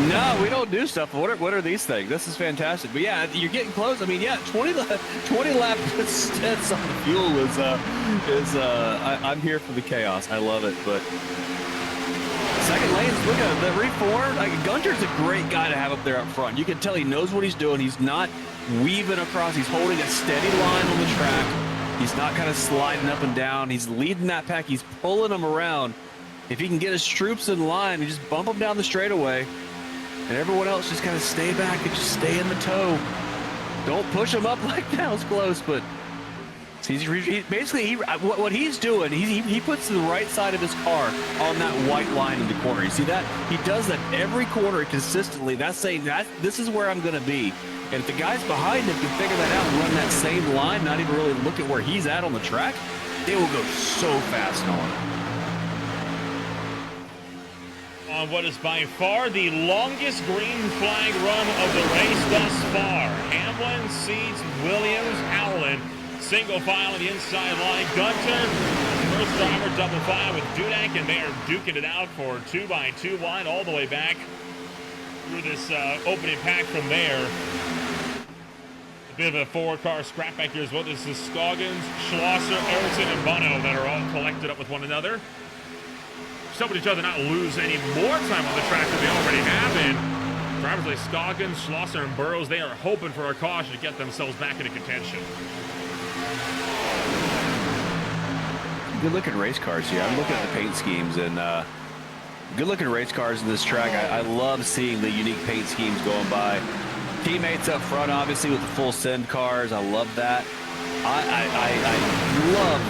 No, we don't do stuff. What are these things? This is fantastic. But yeah, you're getting close. I mean, yeah, 20 lap stints on the fuel is I'm here for the chaos. I love it. But second lane's, look at the reform. Gunter's a great guy to have up there up front. You can tell he knows what he's doing. He's not weaving across. He's holding a steady line on the track. He's not kind of sliding up and down. He's leading that pack. He's pulling them around. If he can get his troops in line, he just bump them down the straightaway. And everyone else just kind of stay back and just stay in the tow. Don't push him up like that. It's close, but basically what he's doing, he puts the right side of his car on that white line in the corner. You see that? He does that every corner consistently. That's saying that this is where I'm going to be. And if the guys behind him can figure that out and run that same line, not even really look at where he's at on the track, they will go so fast on what is by far the longest green flag run of the race thus far. Hamlin, Seeds, Williams, Howland, single file on the inside line. Gunter, first driver, double file with Dudek, and they are duking it out for 2x2 wide all the way back through this opening pack from there. A bit of a four-car scrap back here as well. This is Scoggins, Schlosser, Erickson, and Bono that are all collected up with one another. Helping each other not lose any more time on the track than they already have. And drivers like Scoggins, Schlosser, and Burrows, they are hoping for a caution to get themselves back into contention. Good looking race cars here. I'm looking at the paint schemes, and good looking race cars in this track. I love seeing the unique paint schemes going by. Teammates up front, obviously, with the full send cars. I love that. I love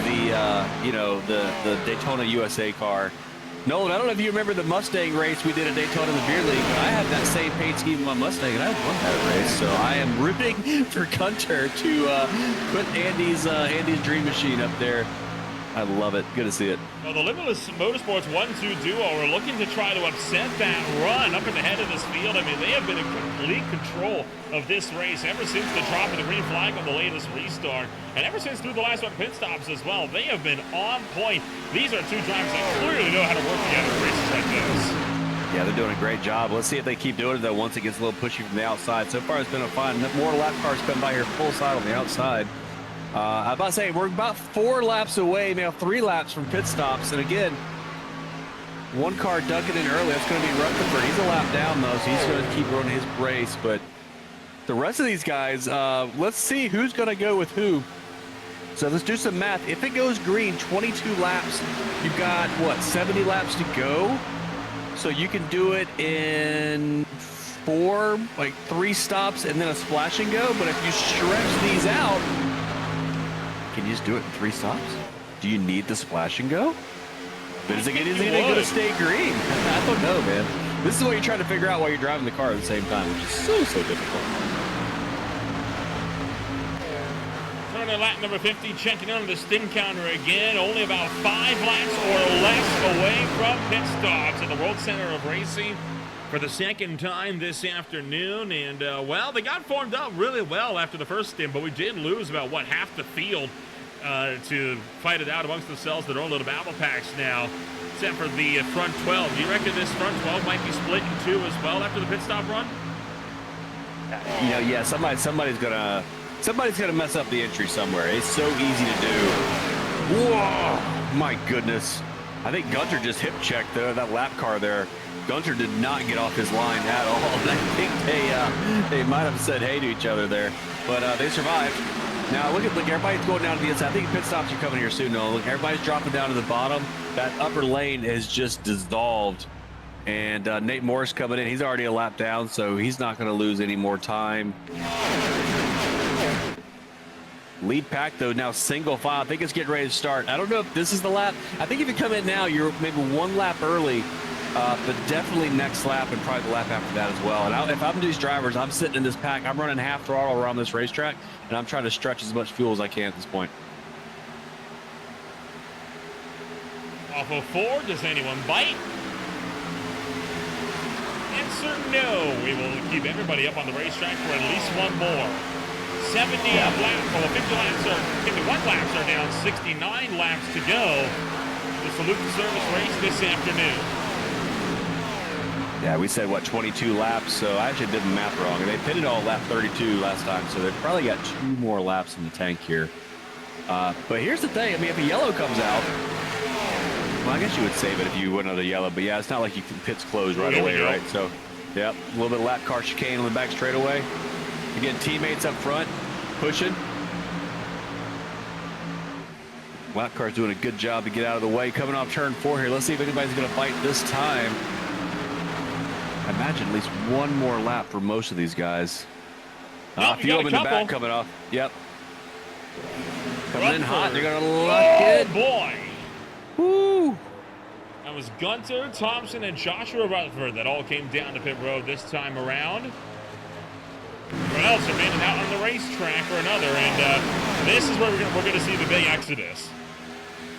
the Daytona USA car. Nolan, I don't know if you remember the Mustang race we did at Daytona in the beer league, but I had that same paint scheme in my Mustang, and I won that race. So I am rooting for Gunter to put Andy's dream machine up there. I love it. Good to see it. Well, the Limitless Motorsports 1-2 duo are looking to try to upset that run up at the head of this field. I mean, they have been in complete control of this race ever since the drop of the green flag on the latest restart. And ever since through the last one pit stops as well, they have been on point. These are two drivers that clearly know how to work together in races like this. Yeah, they're doing a great job. Let's see if they keep doing it, though, once it gets a little pushy from the outside. So far, it's been a fun. More lap cars come by here full side on the outside. I'm about to say, we're about 4 laps away, now 3 laps from pit stops. And again, One car ducking in early. That's going to be Rutherford. He's a lap down, though, so he's going to keep running his race. But the rest of these guys, let's see who's going to go with who. So let's do some math. If it goes green, 22 laps, you've got, what, 70 laps to go? So you can do it in 3 stops and then a splash and go. But if you stretch these out, can you just do it in 3 stops? Do you need the splash and go? But is it going to stay green? I don't know, man. This is what you're trying to figure out while you're driving the car at the same time, which is so difficult. Turning lap number 50, checking on the stint counter again. Only about 5 laps or less away from pit stops at the World Center of Racing for the second time this afternoon. And, well, they got formed up really well after the first stint, but we did lose about, half the field to fight it out amongst themselves. Their own little battle packs now, except for the front 12. Do you reckon this front 12 might be split in 2 as well after the pit stop run? Yeah, somebody's gonna mess up the entry somewhere. It's so easy to do. Whoa, my goodness. I think Gunter just hip checked that lap car there. Gunter did not get off his line at all. And I think they might have said hey to each other there, but they survived. Now look, everybody's going down to the inside. I think pit stops are coming here soon. No, look, everybody's dropping down to the bottom. That upper lane is just dissolved. And Nate Morris coming in. He's already a lap down, so he's not going to lose any more time. Lead pack, though, now single file. I think it's getting ready to start. I don't know if this is the lap. I think if you come in now, you're maybe 1 lap early. But definitely next lap and probably the lap after that as well. And if I'm these drivers, I'm sitting in this pack. I'm running half throttle around this racetrack, and I'm trying to stretch as much fuel as I can at this point. Off of 4, does anyone bite? Answer no. We will keep everybody up on the racetrack for at least 1 more. 70 laps, 51 laps are down, 69 laps to go. The Salute to Service race this afternoon. Yeah, we said, 22 laps, so I actually did the math wrong. And they pitted all lap 32 last time, so they've probably got 2 more laps in the tank here. But here's the thing. I mean, if a yellow comes out, well, I guess you would save it if you went on the yellow. But, yeah, it's not like you can pit's closed right away, right? So, yeah, a little bit of lap car chicane on the back straightaway. Again, teammates up front, pushing. Lap car's doing a good job to get out of the way. Coming off turn 4 here. Let's see if anybody's going to bite this time. I imagine at least 1 more lap for most of these guys. A few of them in the back coming off. Yep. Coming in hot. They're going to lock it. Oh, boy. Woo. That was Gunter, Thompson, and Joshua Rutherford that all came down to pit road this time around. Everyone else are made it out on the racetrack for another, and this is where we're going to see the big exodus.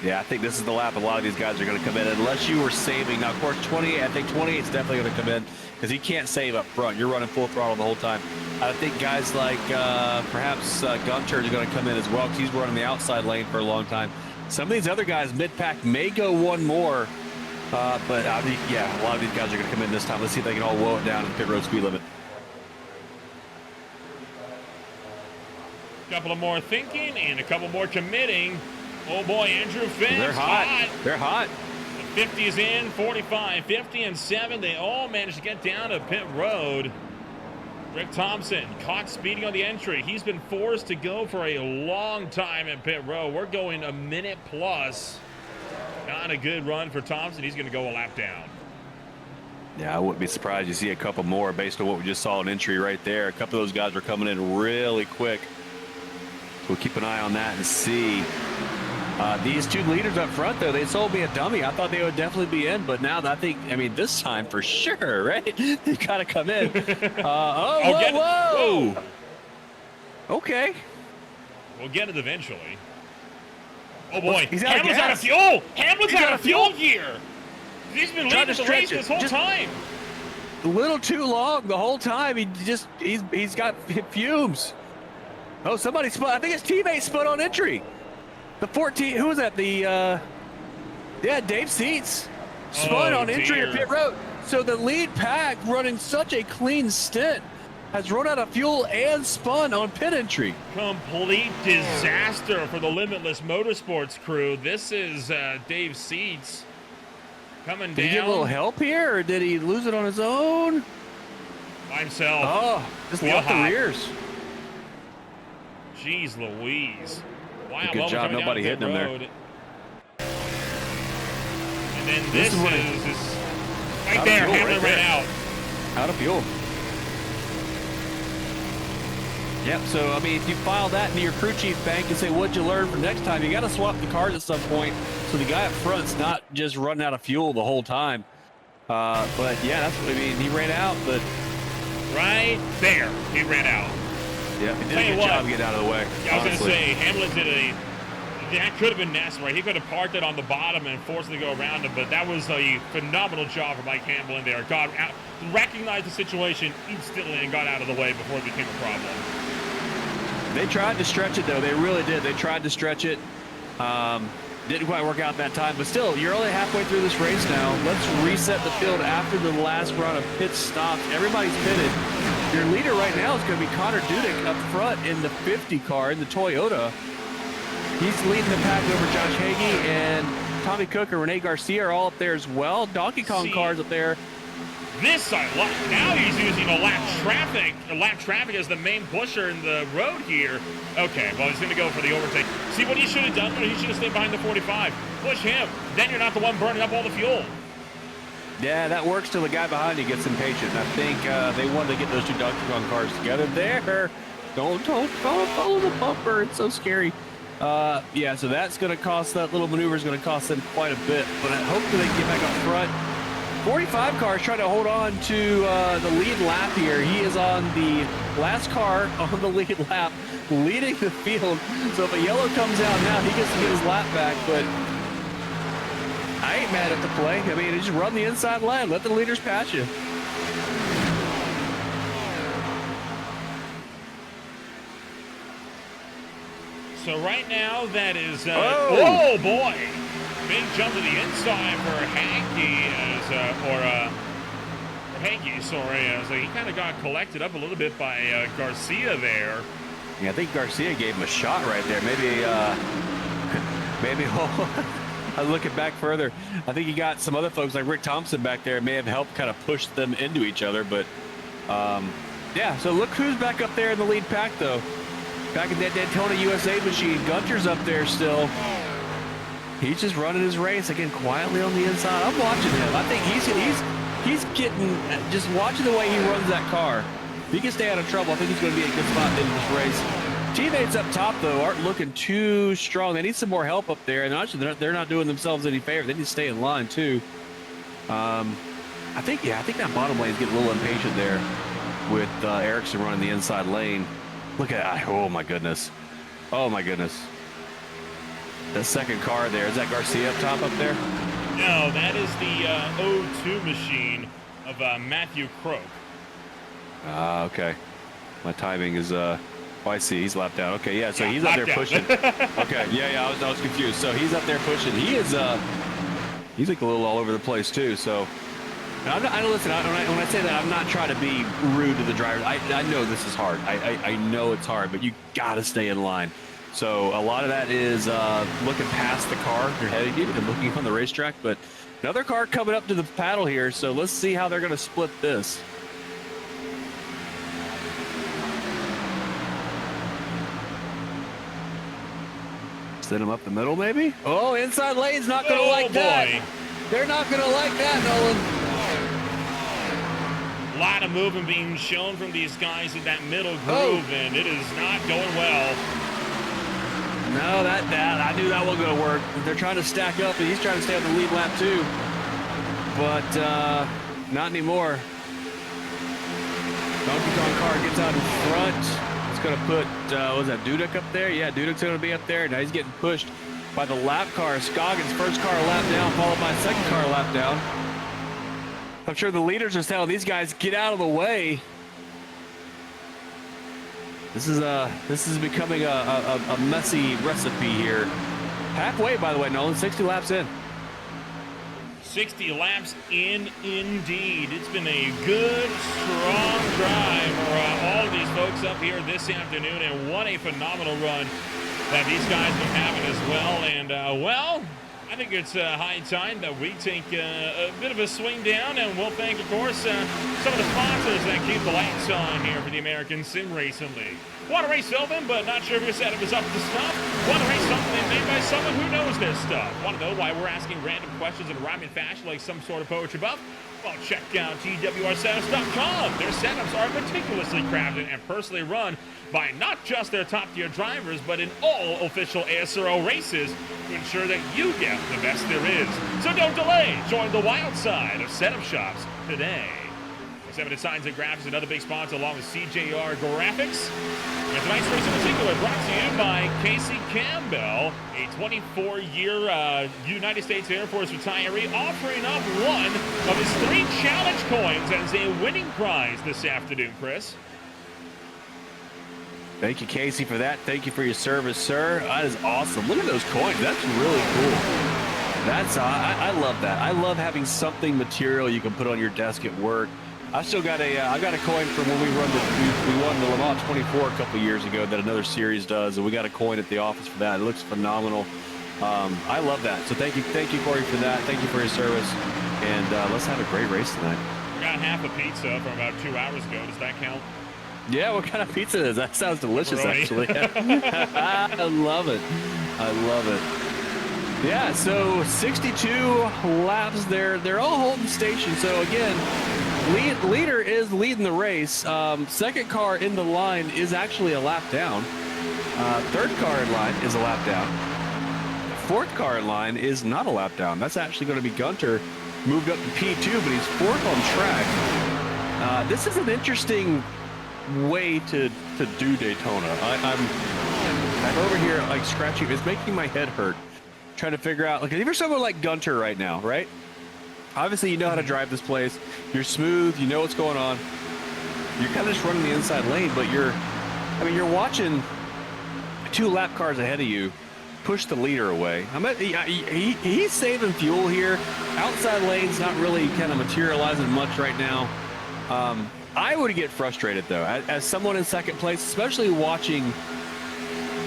Yeah, I think this is the lap a lot of these guys are going to come in, unless you were saving. Now, of course, 28, I think 28 is definitely going to come in because you can't save up front. You're running full throttle the whole time. I think guys like perhaps Gunter is going to come in as well because he's running the outside lane for a long time. Some of these other guys mid-pack may go 1 more, but I think, yeah, a lot of these guys are going to come in this time. Let's see if they can all woe it down in the pit road speed limit. A couple of more thinking and a couple more committing. Oh boy, Andrew Finn. They're hot. They're hot. The 50's in, 45, 50, and 7. They all managed to get down to pit road. Rick Thompson caught speeding on the entry. He's been forced to go for a long time in pit road. We're going a minute plus. Not a good run for Thompson. He's going to go a lap down. Yeah, I wouldn't be surprised to see a couple more based on what we just saw in entry right there. A couple of those guys were coming in really quick. We'll keep an eye on that and see. These 2 leaders up front, though, they sold me a dummy. I thought they would definitely be in, but now I think, I mean, this time for sure, right? They got to come in. Whoa. Okay. We'll get it eventually. Oh, boy. He's out Hamlin's out of fuel. Hamlin's out of fuel here. He's been leading the race this whole time. A little too long the whole time. He's got fumes. Oh, somebody spun. I think his teammate spun on entry. The 14, who was that? Yeah, Dave Seats spun on entry at pit road. So the lead pack running such a clean stint has run out of fuel and spun on pit entry. Complete disaster for the Limitless Motorsports crew. This is Dave Seats. Coming Did down. he get a little help here, or did he lose it on his own? By himself. Oh, just Wheel locked the hop. rears. Jeez Louise. Wow, Good job, nobody hitting him there. And then this is right there, Hamlin ran out. Out of fuel. Yep, so, I mean, if you file that into your crew chief bank and say, what'd you learn for next time, you got to swap the cars at some point so the guy up front's not just running out of fuel the whole time. But, yeah, that's what I mean. He ran out, but... Right there, he ran out. Yeah, he did a good job getting out of the way. Yeah, I was going to say, Hamlin did that could have been nasty, right? He could have parked it on the bottom and forced it to go around him, but that was a phenomenal job for Mike Hamlin there. Recognized the situation instantly and got out of the way before it became a problem. They tried to stretch it, though. They really did. They tried to stretch it. Didn't quite work out that time, but still, you're only halfway through this race now. Let's reset the field after the last round of pit stops. Everybody's pitted. Your leader right now is going to be Connor Dudek up front in the 50 car, in the Toyota. He's leading the pack over Josh Hagee, and Tommy Cook and Rene Garcia are all up there as well. Donkey Kong cars up there. This I like. Now he's using a lap traffic as the main pusher in the road here. Okay, well, he's going to go for the overtake. See what he should have done? He should have stayed behind the 45. Push him. Then you're not the one burning up all the fuel. Yeah, that works till the guy behind you gets impatient. I think they wanted to get those two Donkey Kong cars together there. Don't follow the bumper. It's so scary. Yeah, so that's going to cost, that little maneuver is going to cost them quite a bit, but hopefully they can get back up front. 45 car is trying to hold on to the lead lap here. He is on the last car on the lead lap, leading the field. So if a yellow comes out now, he gets to get his lap back, but I ain't mad at the play. I mean, just run the inside line. Let the leaders pass you. So right now, that is, oh boy, big jump to the inside for Hankey, as he kind of got collected up a little bit by Garcia there. Yeah, I think Garcia gave him a shot right there. Maybe, I was looking back further. I think he got some other folks like Rick Thompson back there. May have helped kind of push them into each other, but yeah. So look who's back up there in the lead pack, though. Back in that Daytona USA machine, Gunter's up there still. He's just running his race again quietly on the inside. I'm watching him. I think he's getting, just watching the way he runs that car. If he can stay out of trouble, I think he's going to be in a good spot in this race. Teammates up top though aren't looking too strong. They need some more help up there, and actually they're not doing themselves any favor. They need to stay in line too. I think that bottom lane is getting a little impatient there with Erickson running the inside lane. Look at that. Oh, my goodness. Oh, my goodness. The second car there. Is that Garcia up top up there? No, that is the O2 machine of Matthew Croak. Okay. My timing is, oh, I see. He's lapped out. Okay, yeah, so he's up there pushing. Okay, yeah, I was confused. So he's up there pushing. He's like a little all over the place, too, so... Listen, when I say that, I'm not trying to be rude to the drivers. I know this is hard. I know it's hard, but you got to stay in line. So a lot of that is looking past the car you're heading to and looking on the racetrack. But another car coming up to the paddle here, so let's see how they're going to split this. Send them up the middle, maybe? Oh, inside lane's not going to like that. They're not going to like that, Nolan. A lot of movement being shown from these guys in that middle groove, and it is not going well. No, I knew that wasn't going to work. They're trying to stack up, and he's trying to stay on the lead lap too. But not anymore. Donkey Kong car gets out in front. It's going to put, was that Dudek up there? Yeah, Dudek's going to be up there. Now he's getting pushed by the lap car. Scoggins' first car lap down, followed by second car lap down. I'm sure the leaders are telling these guys, get out of the way. This is becoming a messy recipe here. Halfway, by the way, Nolan, 60 laps in. 60 laps in, indeed. It's been a good, strong drive for all of these folks up here this afternoon, and what a phenomenal run that these guys have been having as well. And, well, I think it's high time that we take a bit of a swing down, and we'll thank, of course, some of the sponsors that keep the lights on here for the American Sim Racing League. Want to race Sylvan, but not sure if your setup is up to snuff? Want to race something made by someone who knows this stuff? Want to know why we're asking random questions in a rhyming fashion like some sort of poetry buff? Well, check out TWRsetups.com. Their setups are meticulously crafted and personally run by not just their top-tier drivers, but in all official ASRL races to ensure that you get the best there is. So don't delay. Join the wild side of setup shops today. 7 Signs and Graphics, another big sponsor, along with CJR Graphics. And tonight's race in particular brought to you by Casey Campbell, a 24-year United States Air Force retiree, offering up one of his 3 challenge coins as a winning prize this afternoon, Chris. Thank you, Casey, for that. Thank you for your service, sir. That is awesome. Look at those coins. That's really cool. That's I love that. I love having something material you can put on your desk at work. I still got I got a coin from when we won the Le Mans 24 a couple years ago that another series does, and we got a coin at the office for that. It looks phenomenal. I love that. So thank you, Corey, for that. Thank you for your service, and let's have a great race tonight. We got half a pizza from about 2 hours ago. Does that count? Yeah, what kind of pizza is that? Sounds delicious, actually. I love it. I love it. Yeah, so 62 laps there. They're all holding station. So again, leader is leading the race. Second car in the line is actually a lap down. Third car in line is a lap down. Fourth car in line is not a lap down. That's actually going to be Gunter, moved up to P2, but he's fourth on track. This is an interesting way to do Daytona. I'm over here like scratching. It's making my head hurt trying to figure out, like, if you're someone like Gunter right now, right? Obviously you know how to drive this place. You're smooth, you know what's going on. You're kind of just running the inside lane, but you're watching 2 lap cars ahead of you push the leader away. He's saving fuel here. Outside lane's not really kind of materializing much right now. I would get frustrated though, as someone in second place, especially watching.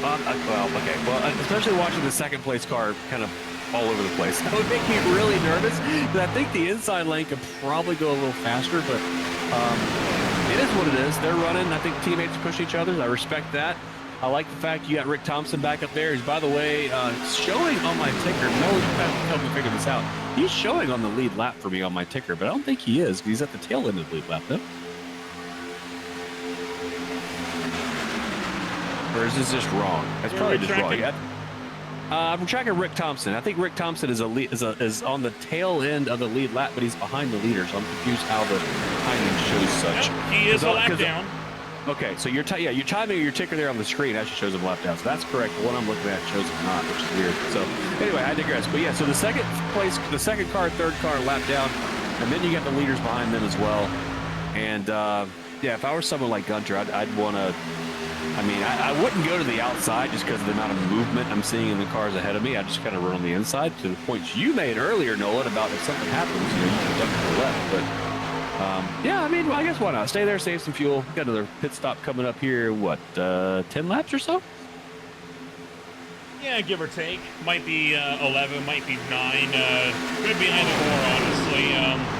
Especially watching the second place car kind of all over the place. That would make me really nervous, because I think the inside lane could probably go a little faster, but it is what it is. They're running. I think teammates push each other. I respect that. I like the fact you got Rick Thompson back up there. He's, by the way, showing on my ticker. Mel helped me figure this out. He's showing on the lead lap for me on my ticker, but I don't think he is. He's at the tail end of the lead lap, though. Or is this just wrong? That's probably just wrong. I'm tracking Rick Thompson. I think Rick Thompson is on the tail end of the lead lap, but he's behind the leader, so I'm confused how the timing shows such. Nope, he is a lap down. Okay, so you're timing your ticker there on the screen actually shows him lap down, so that's correct. The one I'm looking at shows him not, which is weird. So anyway, I digress. But yeah, so the second car, third car lap down, and then you got the leaders behind them as well. And yeah, if I were someone like Gunter, I'd want to. I wouldn't go to the outside just because of the amount of movement I'm seeing in the cars ahead of me. I just kind of run on the inside, to the points you made earlier, Nolan, about if something happens, you can duck to the left. But yeah, I guess why not? Stay there, save some fuel. Got another pit stop coming up here. What, 10 laps or so? Yeah, give or take. Might be 11, might be 9. Could be either or, honestly.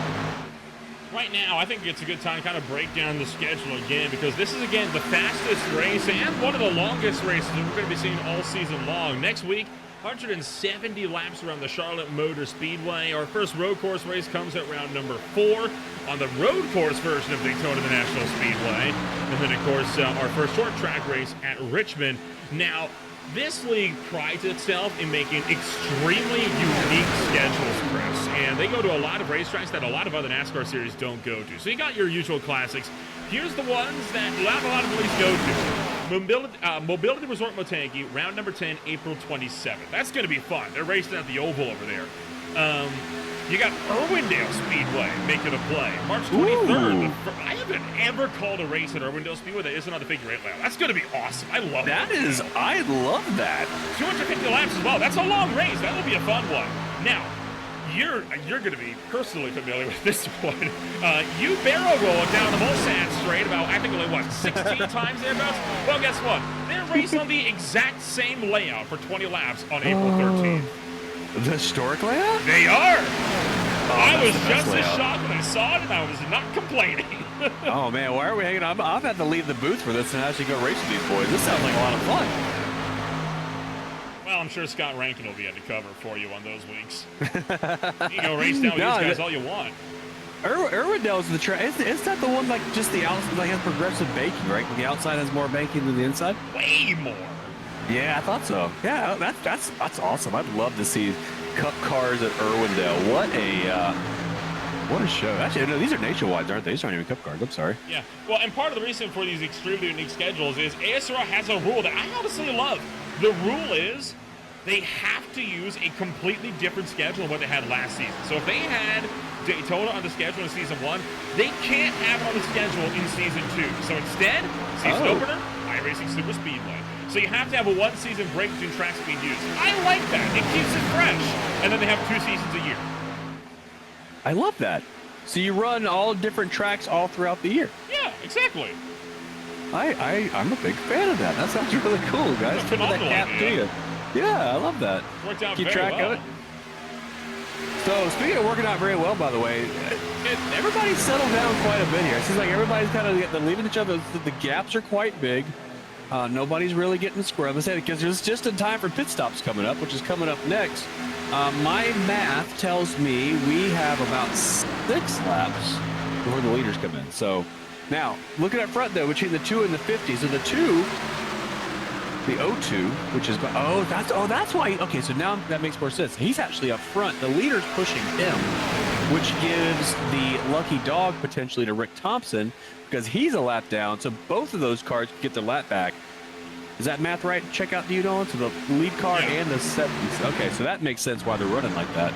Right now, I think it's a good time to kind of break down the schedule again, because this is, again, the fastest race and one of the longest races we're going to be seeing all season long. Next week, 170 laps around the Charlotte Motor Speedway. Our first road course race comes at round number 4 on the road course version of Daytona the National Speedway. And then, of course, our first short track race at Richmond. Now, this league prides itself in making extremely unique schedules, Chris. And they go to a lot of racetracks that a lot of other NASCAR series don't go to. So you got your usual classics. Here's the ones that a lot of leagues go to. Mobility Resort Motangi, round number 10, April 27th. That's going to be fun. They're racing at the Oval over there. You got Irwindale Speedway making a play. March 23rd. I haven't ever called a race at Irwindale Speedway that isn't on the figure 8 layout. That's going to be awesome. I love that. I love that. 250 laps as well. That's a long race. That'll be a fun one. Now, you're going to be personally familiar with this one. You barrel rolling down the Mulsanne straight about, I think, only, 16 times thereabouts? Well, guess what? They're racing on the exact same layout for 20 laps on April 13th. The historic layout? They are. I was that's the best just as layout. shocked when I saw it, and I was not complaining. Oh man, why are we hanging on? I've had to leave the booth for this and actually go race with these boys. This sounds like a lot of fun. Well, I'm sure Scott Rankin will be at the cover for you on those weeks. You can go race down with these guys all you want. Irwindale's the track. Is that the one like just the outside like has progressive baking, right? The outside has more baking than the inside. Way more. Yeah, I thought so. Yeah, that's awesome. I'd love to see Cup cars at Irwindale. What a show. Actually, no, these are nationwide, aren't they? These aren't even Cup cars. I'm sorry. Yeah. Well, and part of the reason for these extremely unique schedules is ASRL has a rule that I honestly love. The rule is they have to use a completely different schedule than what they had last season. So if they had Daytona on the schedule in season 1, they can't have it on the schedule in season 2. So instead, season opener, iRacing Super Speedway. So you have to have a one-season break between tracks being used. I like that. It keeps it fresh. And then they have 2 seasons a year. I love that. So you run all different tracks all throughout the year. Yeah, exactly. I'm a big fan of that. That sounds really cool, guys. It's a phenomenal idea. Yeah, I love that. Worked out Keep very track well. of it. So speaking of working out very well, by the way, everybody's settled down quite a bit here. It seems like everybody's kind of leaving each other. The gaps are quite big. Nobody's really getting scrubbed because it's just in time for pit stops coming up, which is coming up next. My math tells me we have about 6 laps before the leaders come in. So now looking up front though, between the 2 and the 50, so the 2. The 02, which is that's why. Okay, so now that makes more sense. He's actually up front. The leader's pushing him, which gives the lucky dog potentially to Rick Thompson because he's a lap down. So both of those cars get their lap back. Is that math right? Check out, do you know? So the lead car and the 70s. Okay, so that makes sense why they're running like that.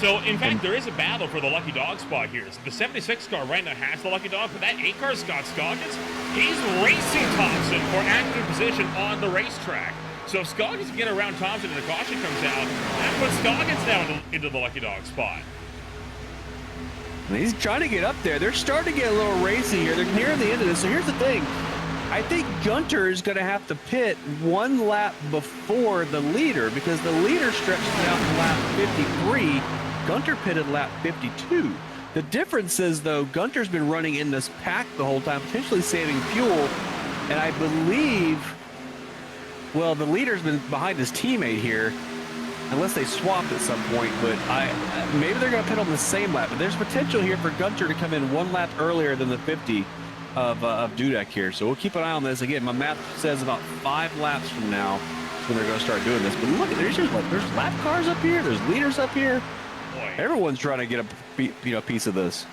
So, in fact, there is a battle for the lucky dog spot here. So the 76 car right now has the lucky dog, but that 8 car, Scott Scoggins, he's racing Thompson for active position on the racetrack. So if Scoggins can get around Thompson and the caution comes out, that puts Scoggins down into the lucky dog spot. And he's trying to get up there. They're starting to get a little racy here. They're near the end of this. So here's the thing. I think Gunter is going to have to pit 1 lap before the leader because the leader stretches out in lap 53. Gunter pitted lap 52. The difference is, though, Gunter's been running in this pack the whole time, potentially saving fuel. And I believe, well, the leader's been behind his teammate here, unless they swapped at some point. But maybe they're going to pit on the same lap. But there's potential here for Gunter to come in 1 lap earlier than the 50 of Dudek here. So we'll keep an eye on this. Again, my math says about 5 laps from now is when they're going to start doing this. But look, there's lap cars up here. There's leaders up here. Boy. Everyone's trying to get a piece of this.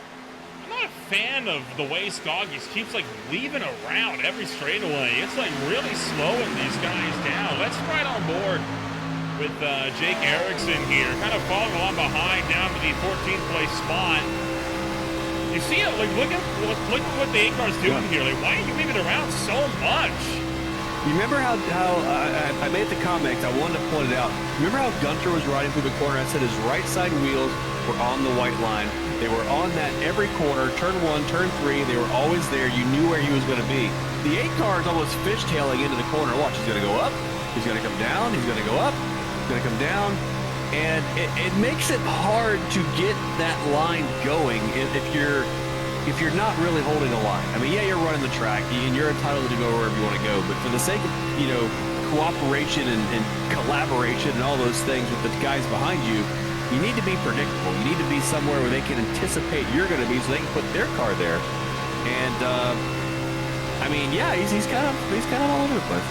I'm not a fan of the way Scoggins keeps like leaving around every straightaway. It's like really slowing these guys down. Let's ride on board with Jake Erickson here, kind of following along behind down to the 14th place spot. You see it, like look at what the 8 car's doing here. Like, why are you leaving around so much? You remember how I made the comments, I wanted to point it out. Remember how Gunter was riding through the corner? I said his right side wheels were on the white line. They were on that every corner, turn 1, turn 3. They were always there. You knew where he was going to be. The 8 car is almost fishtailing into the corner. Watch, he's going to go up. He's going to come down. He's going to go up. He's going to come down. And it makes it hard to get that line going if you're not really holding a line. I mean, yeah, you're running the track and you're entitled to go wherever you want to go, but for the sake of, cooperation and collaboration and all those things with the guys behind you, you need to be predictable. You need to be somewhere where they can anticipate you're going to be so they can put their car there. And, I mean, yeah, he's kind of all over the place.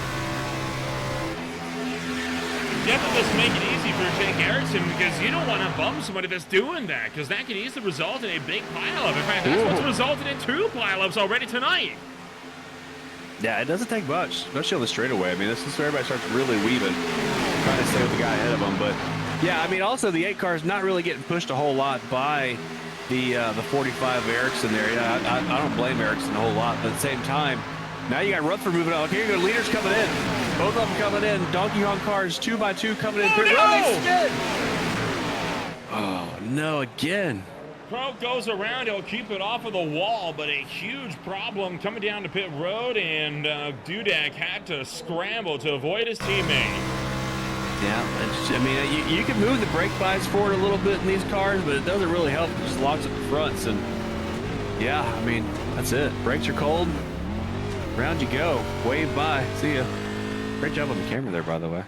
Definitely doesn't make it easy for Jake Erickson because you don't want to bum somebody that's doing that because that could easily result in a big pileup. In fact, that's what's resulted in 2 pileups already tonight. Yeah, it doesn't take much, especially on the straightaway. I mean, this is where everybody starts really weaving, trying to stay with the guy ahead of them. But, yeah, I mean, also the 8 car is not really getting pushed a whole lot by the 45 Erickson there. Yeah, I don't blame Erickson a whole lot, but at the same time, now you got Rutherford moving out. Here you go, leaders coming in. Both of them coming in. Donkey Kong cars 2 by 2 coming in. Oh, no, again. Crow goes around. He'll keep it off of the wall, but a huge problem coming down to pit road, and Dudek had to scramble to avoid his teammate. Yeah, I mean, you can move the brake bias forward a little bit in these cars, but it doesn't really help. It just locks up the fronts, and yeah, I mean, that's it. Brakes are cold. Round you go. Wave by. See ya. Great job on the camera there, by the way.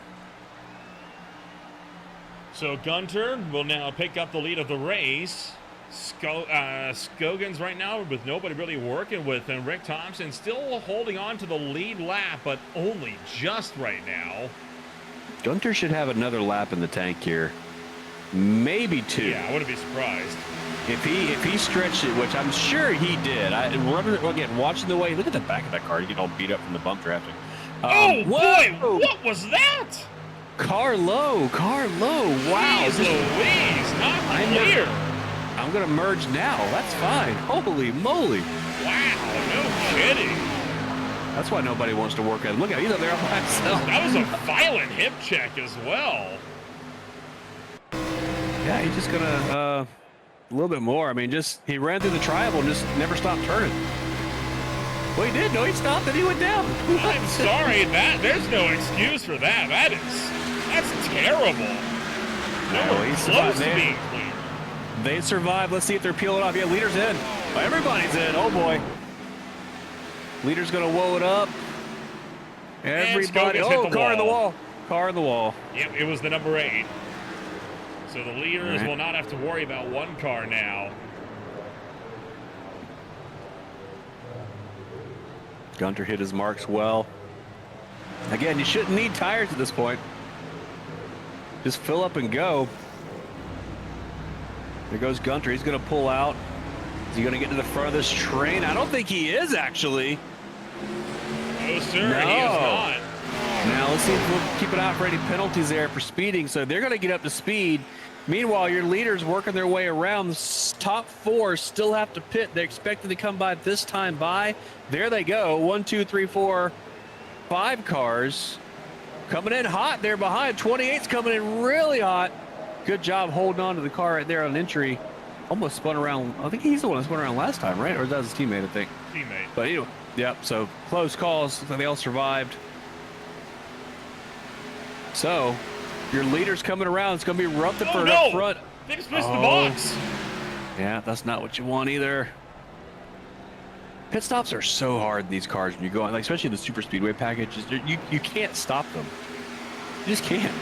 So Gunter will now pick up the lead of the race. Scoggins right now with nobody really working with him. Rick Thompson still holding on to the lead lap, but only just right now. Gunter should have another lap in the tank here. Maybe 2. Yeah, I wouldn't be surprised. If he stretched it, which I'm sure he did. Again, watching the way, look at the back of that car. You get all beat up from the bump drafting. Oh, boy, what was that? Car low. Wow. Jeez Louise, not clear. I'm going to merge now. That's fine. Holy moly. Wow, no kidding. That's why nobody wants to work at it. Look at him. He's up there all by himself. That was a violent hip check as well. Yeah, he's just going to, a little bit more. I mean, he ran through the triangle and just never stopped turning. Well, he did. No, he stopped and he went down. I'm sorry. There's no excuse for that. That's terrible. He's close to being clear. They survived. Let's see if they're peeling off. Yeah, leader's in. Everybody's in. Oh, boy. Leader's going to woe it up. Everybody. Oh, car in the wall. Car in the wall. Yep, it was the number 8. So the leaders will not have to worry about one car now. Gunter hit his marks well. Again, you shouldn't need tires at this point. Just fill up and go. There goes Gunter. He's going to pull out. Is he going to get to the front of this train? I don't think he is, actually. No, sir. No. He is not. Now, let's see if we'll keep an eye out for any penalties there for speeding. So they're going to get up to speed. Meanwhile, your leaders working their way around. The top 4 still have to pit. They're expected to come by this time by. There they go. 1, 2, 3, 4, 5 cars. Coming in hot there behind. 28's coming in really hot. Good job holding on to the car right there on entry. Almost spun around. I think he's the one that spun around last time, right? Or that was his teammate, I think. Teammate. But anyway, yep, so close calls. Looks like they all survived. So, your leader's coming around. It's going to be Rutherford up front. They just missed the box. Yeah, that's not what you want either. Pit stops are so hard in these cars when you go on, like especially the super speedway packages. You can't stop them. You just can't.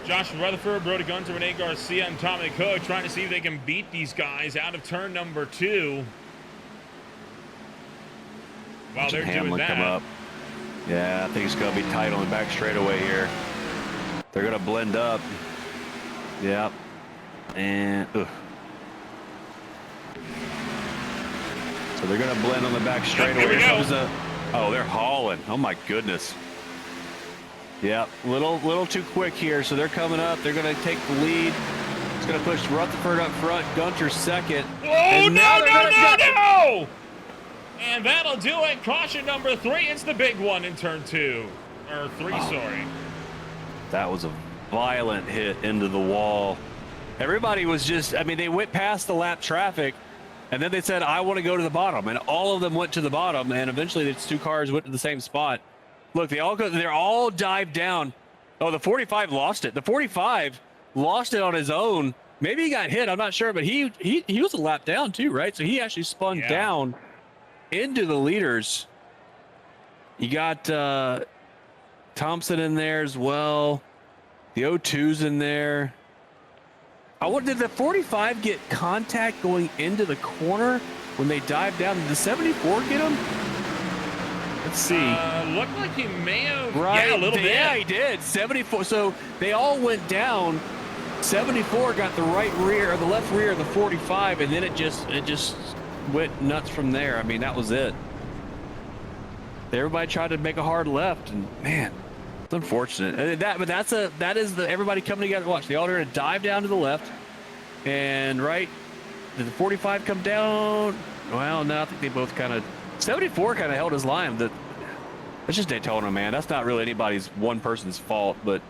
Josh Rutherford, Brody Gunter, Renee Garcia, and Tommy Cook trying to see if they can beat these guys out of turn number 2. While they're doing that. Come up. Yeah, I think it's going to be tight on the back straightaway here. They're going to blend up. Yep. And so they're going to blend on the back straightaway. Here we go. Oh, they're hauling. Oh my goodness. Yep, little too quick here. So they're coming up. They're going to take the lead. It's going to push Rutherford up front. Gunter second. Oh, no! And that'll do it. Caution number 3. It's the big one in turn 2. Or 3, sorry. That was a violent hit into the wall. Everybody was just, I mean, they went past the lap traffic, and then they said, I want to go to the bottom. And all of them went to the bottom, and eventually these 2 cars went to the same spot. Look, they're all dived down. Oh, the 45 lost it. The 45 lost it on his own. Maybe he got hit, I'm not sure, but he was a lap down too, right? So he actually spun down into the leaders. You got Thompson in there as well. The O2's in there. Did the 45 get contact going into the corner when they dived down? Did the 74 get him? Let's see. Looked like he may have. Right. Yeah, a little bit. Yeah, he did. 74. So they all went down. 74 got the right rear, or the left rear of the 45, and then it just went nuts from there. I mean, that was it. Everybody tried to make a hard left, and man, it's unfortunate. That is everybody coming together. Watch, they all are going to dive down to the left, and right. Did the 45 come down? Well, no, I think they both kind of. 74 kind of held his line. That's just Daytona, man. That's not really one person's fault, but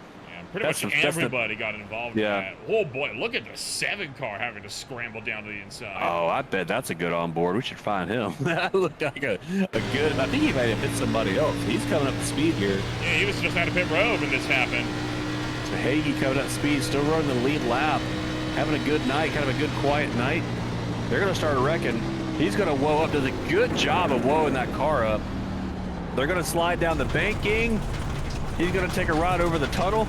Pretty much everybody got involved in that. Oh boy, look at the 7 car having to scramble down to the inside. Oh, I bet that's a good on board. We should find him. That looked like a good, I think he might have hit somebody else. He's coming up to speed here. Yeah, he was just out of pit road when this happened. So Hagee coming up to speed, still running the lead lap. Having a good night, kind of a good quiet night. They're going to start wrecking. He's going to whoa up, does a good job of whoaing that car up. They're going to slide down the banking. He's going to take a ride over the tunnel.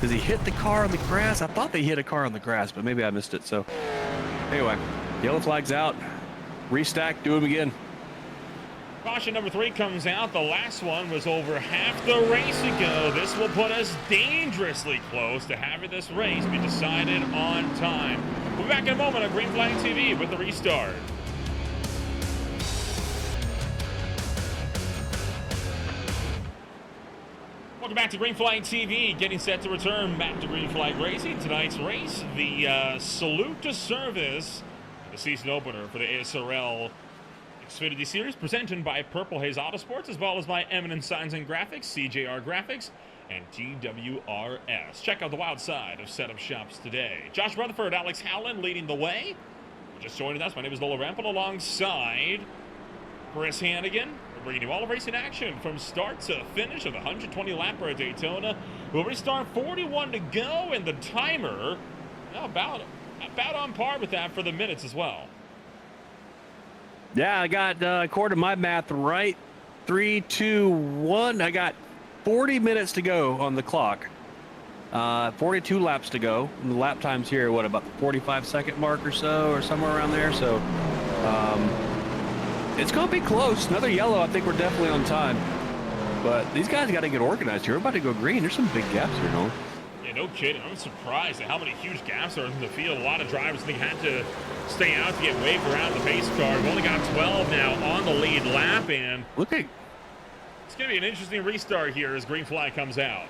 Does he hit the car on the grass? I thought they hit a car on the grass, but maybe I missed it. So anyway, yellow flag's out. Restack, do him again. Caution number 3 comes out. The last one was over half the race ago. This will put us dangerously close to having this race be decided on time. We'll be back in a moment on Green Flag TV with the restart. Welcome back to Green Flag TV, getting set to return back to Green Flag Racing. Tonight's race, the Salute to Service, the season opener for the ASRL Xfinity Series, presented by Purple Haze Autosports, as well as by Eminent Signs and Graphics, CJR Graphics, and TWRS. Check out the wild side of setup shops today. Josh Rutherford, Alex Howland leading the way. Just joining us, my name is Nola Rampel, alongside Chris Hannigan. We're bringing you all the racing action from start to finish of the 120-lapper at Daytona. We'll restart 41 to go, and the timer, well, about on par with that for the minutes as well. Yeah, I got, according to my math, right, 3, 2, 1. I got 40 minutes to go on the clock. 42 laps to go. And the lap times here, what, about the 45-second mark or so, or somewhere around there. So, it's going to be close. Another yellow, I think we're definitely on time. But these guys got to get organized here. We're about to go green. There's some big gaps here, Nolan. Yeah, no kidding. I'm surprised at how many huge gaps are in the field. A lot of drivers, they had to stay out to get waved around the pace car. We've only got 12 now on the lead lap, and look at, it's going to be an interesting restart here as green flag comes out.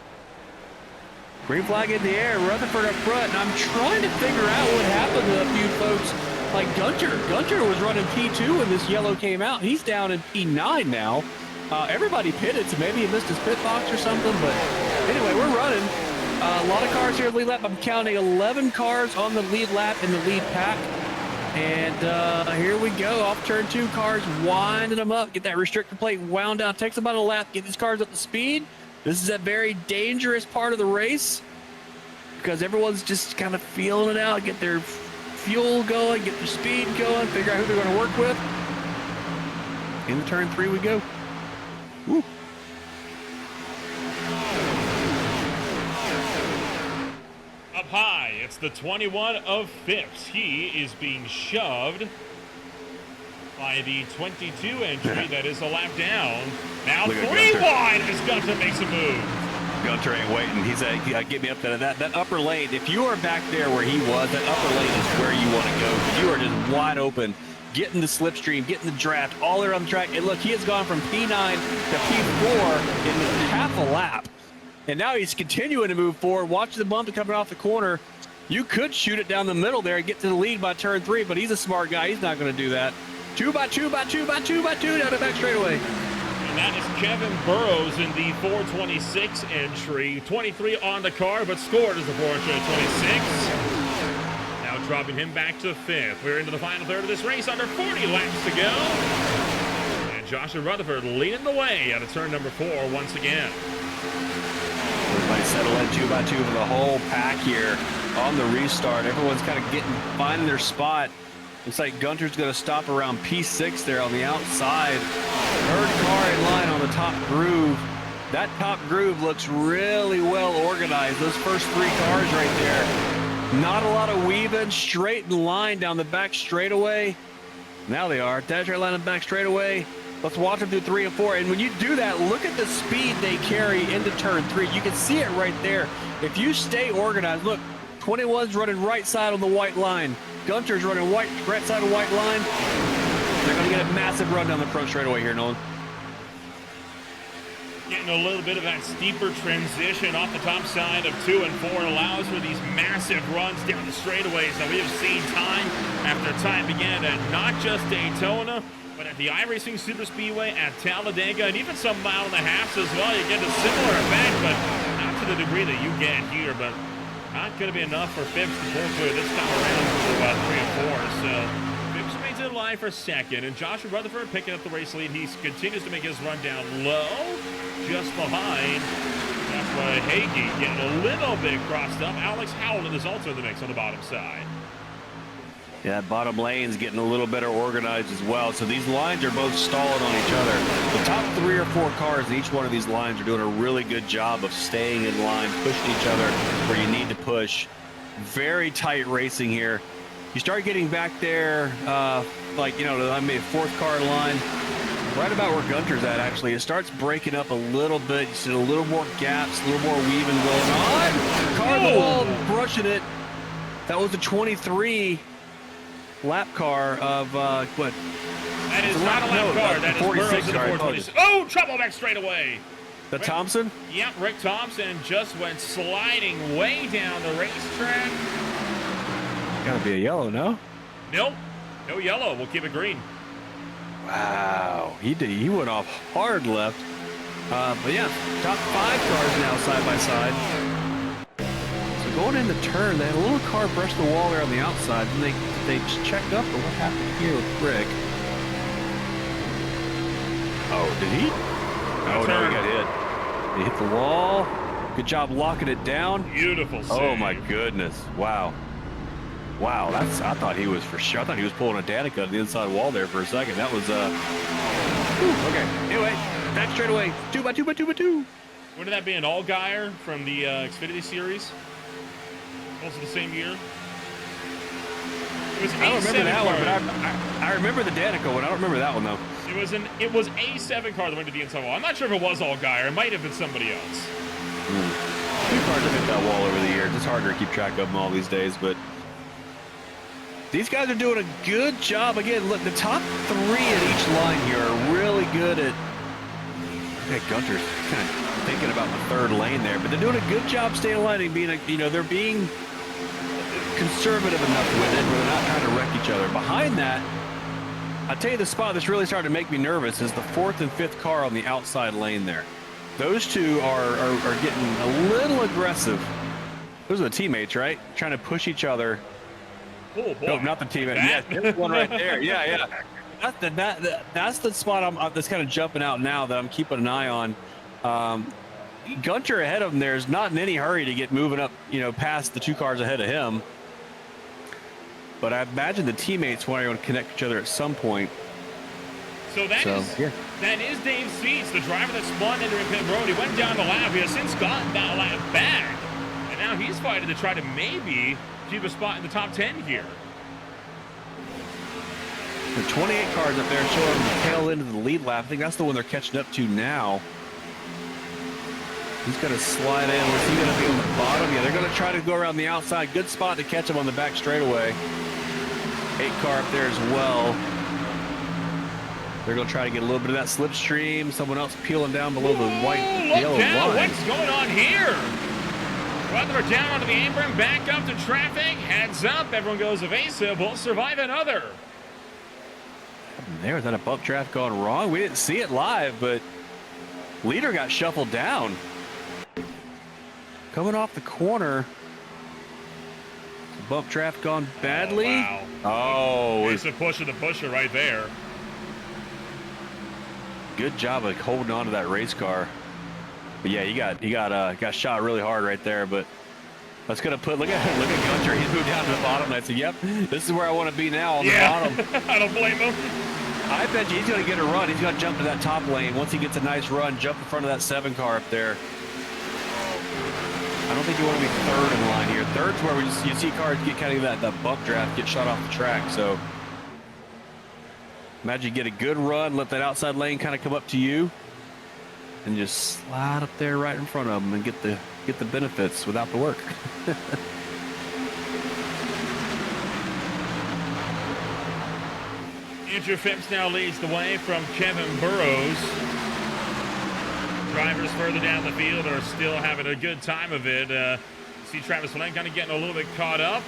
Green flag in the air, Rutherford up front, and I'm trying to figure out what happened to a few folks like Gunter. Gunter was running P2 when this yellow came out. He's down in P9 now. Everybody pitted, so maybe he missed his pit box or something, but anyway, we're running. A lot of cars here in the lead lap. I'm counting 11 cars on the lead lap in the lead pack. And here we go, off turn 2, cars winding them up, get that restrictor plate wound down, takes about a lap, get these cars up to speed. This is a very dangerous part of the race because everyone's just kind of feeling it out, get their fuel going, get their speed going, figure out who they're going to work with. In turn 3 we go. Woo. Up high, it's the 21 of Phipps. He is being shoved by the 22 entry that is a lap down. Now 3 wide as Gunter makes a move. Gunter ain't waiting. He's get me up there. That upper lane, if you are back there where he was, that upper lane is where you want to go. You are just wide open, getting the slipstream, getting the draft, all around the track. And look, he has gone from P9 to P4 in half a lap. And now he's continuing to move forward. Watch the bump coming off the corner. You could shoot it down the middle there and get to the lead by turn 3, but he's a smart guy. He's not going to do that. 2 by 2 by 2 by 2 by 2 down the back straightaway. And that is Kevin Burrows in the 426 entry. 23 on the car, but scored as the 426. Now dropping him back to 5th. We're into the final third of this race, under 40 laps to go. And Joshua Rutherford leading the way out of turn number 4 once again. Everybody settle in 2 by 2 for the whole pack here on the restart. Everyone's kind of finding their spot. Looks like Gunter's going to stop around P6 there on the outside. Third car in line on the top groove. That top groove looks really well organized. Those first 3 cars right there. Not a lot of weaving, straight in line down the back straightaway. Now they are. That's right line in the back straightaway. Let's watch them through 3 and 4. And when you do that, look at the speed they carry into turn 3. You can see it right there. If you stay organized, look, 21's running right side on the white line. Gunter's running right side of the white line. They're going to get a massive run down the front straightaway here, Nolan. Getting a little bit of that steeper transition off the top side of 2 and 4 allows for these massive runs down the straightaways that we have seen time after time again at not just Daytona, but at the iRacing Superspeedway, at Talladega, and even some mile and a halfs as well. You get a similar effect, but not to the the debris that you get here, but not going to be enough for Phipps to pull through this time around for 3 and 4. So Phipps remains in line for second, and Joshua Rutherford picking up the race lead. He continues to make his run down low, just behind. That's why Hagee getting a little bit crossed up. Alex Howland is also in the mix on the bottom side. Yeah, that bottom lane's getting a little better organized as well. So these lines are both stalling on each other. The top 3 or 4 cars in each one of these lines are doing a really good job of staying in line, pushing each other where you need to push. Very tight racing here. You start getting back there, like, you know, I mean, 4th car line, right about where Gunter's at, actually. It starts breaking up a little bit. You see a little more gaps, a little more weaving going on. Car in the wall, brushing it. That was a 23 lap car of what? That is not a lap car. That is 46 car. 426. Oh, trouble back straight away. The Thompson? Yep, Rick Thompson just went sliding way down the racetrack. Gotta be a yellow, no? Nope, no yellow. We'll keep it green. Wow, he went off hard left. But yeah, top 5 cars now side by side. So going in the turn, they had a little car brush the wall there on the outside, and they checked up, but what happened here with Rick? Oh, did he? Oh, no, he got hit. He hit the wall. Good job locking it down. Beautiful save. Oh my goodness! Wow. Wow, I thought he was for sure. I thought he was pulling a Danica on the inside wall there for a second. That was okay. Anyway, back straight away. 2x2 by 2x2. Wouldn't that be an Allgaier from the Xfinity series? Also the same year. It was I don't remember that car. one, but I remember the Danica one. I don't remember that one though. It was A7 car that went to the inside wall. I'm not sure if it was Allgaier. It might have been somebody else. 2 cars have hit that wall over the years. It's harder to keep track of them all these days, but these guys are doing a good job. Again, look, the top 3 in each line here are really good at. Okay, Gunter's kind of thinking about the 3rd lane there, but they're doing a good job staying in line and being, they're being conservative enough with it where they're not trying to wreck each other. Behind that, I'll tell you the spot that's really starting to make me nervous is the 4th and 5th car on the outside lane there. Those two are getting a little aggressive. Those are the teammates, right? Trying to push each other. Oh, boy. No, not the teammate. Yeah, there's one right there. Yeah. That's the spot that's kind of jumping out now that I'm keeping an eye on. Gunter ahead of him there is not in any hurry to get moving up, past the 2 cars ahead of him. But I imagine the teammates want to connect each other at some point. So that is Dave Seats, the driver that spun into pit road. He went down the lap. He has since gotten that lap back. And now he's fighting to try to maybe keep a spot in the top 10 here. The 28 cars up there showing the tail end of the lead lap. I think that's the one they're catching up to now. He's going to slide in. Where's he going to be on the bottom? Yeah, they're going to try to go around the outside. Good spot to catch him on the back straightaway. 8 car up there as well. They're going to try to get a little bit of that slipstream. Someone else peeling down below the yellow line. What's going on here? Rutherford down onto the apron, back up to traffic. Heads up. Everyone goes evasive. Will survive another. There was that a bump draft gone wrong. We didn't see it live, but leader got shuffled down. Coming off the corner. Bump draft gone badly. Oh, it's a push of the pusher right there. Good job of holding on to that race car. But yeah, he got shot really hard right there. But that's gonna look at Gunter. He's moved down to the bottom. And I said, "Yep, this is where I want to be now on the bottom." I don't blame him. I bet you he's gonna get a run. He's gonna jump to that top lane. Once he gets a nice run, jump in front of that 7 car up there. I don't think you want to be 3rd in line here. 3rd's where you see cars get kind of that bump draft, get shot off the track. So imagine you get a good run, let that outside lane kind of come up to you, and just slide up there right in front of them and get the benefits without the work. Andrew Phipps now leads the way from Kevin Burrows. Drivers further down the field are still having a good time of it. See Travis Lane kind of getting a little bit caught up.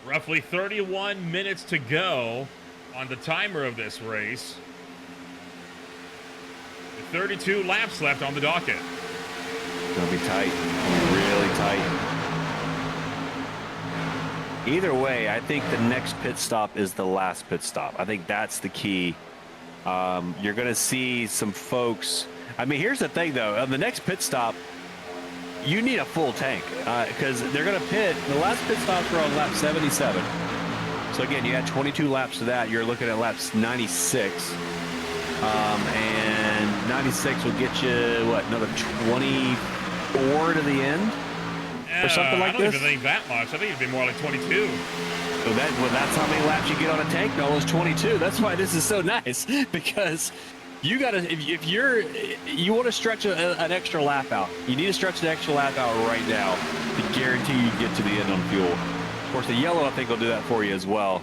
Roughly 31 minutes to go on the timer of this race. 32 laps left on the docket. It's going to be tight. Really tight. Either way, I think the next pit stop is the last pit stop. I think that's the key. You're going to see some folks. I mean, here's the thing, though. On the next pit stop, you need a full tank because they're going to pit. The last pit stops were on lap 77. So, again, you add 22 laps to that. You're looking at laps 96. And 96 will get you, what, another 24 to the end? Or something like this? I don't even think that much. I think it'd be more like 22. Well, that's how many laps you get on a tank, no, it's 22. That's why this is so nice, because you got to, if you want to stretch an extra lap out, you need to stretch an extra lap out right now to guarantee you get to the end on fuel. Of course, the yellow, I think, will do that for you as well.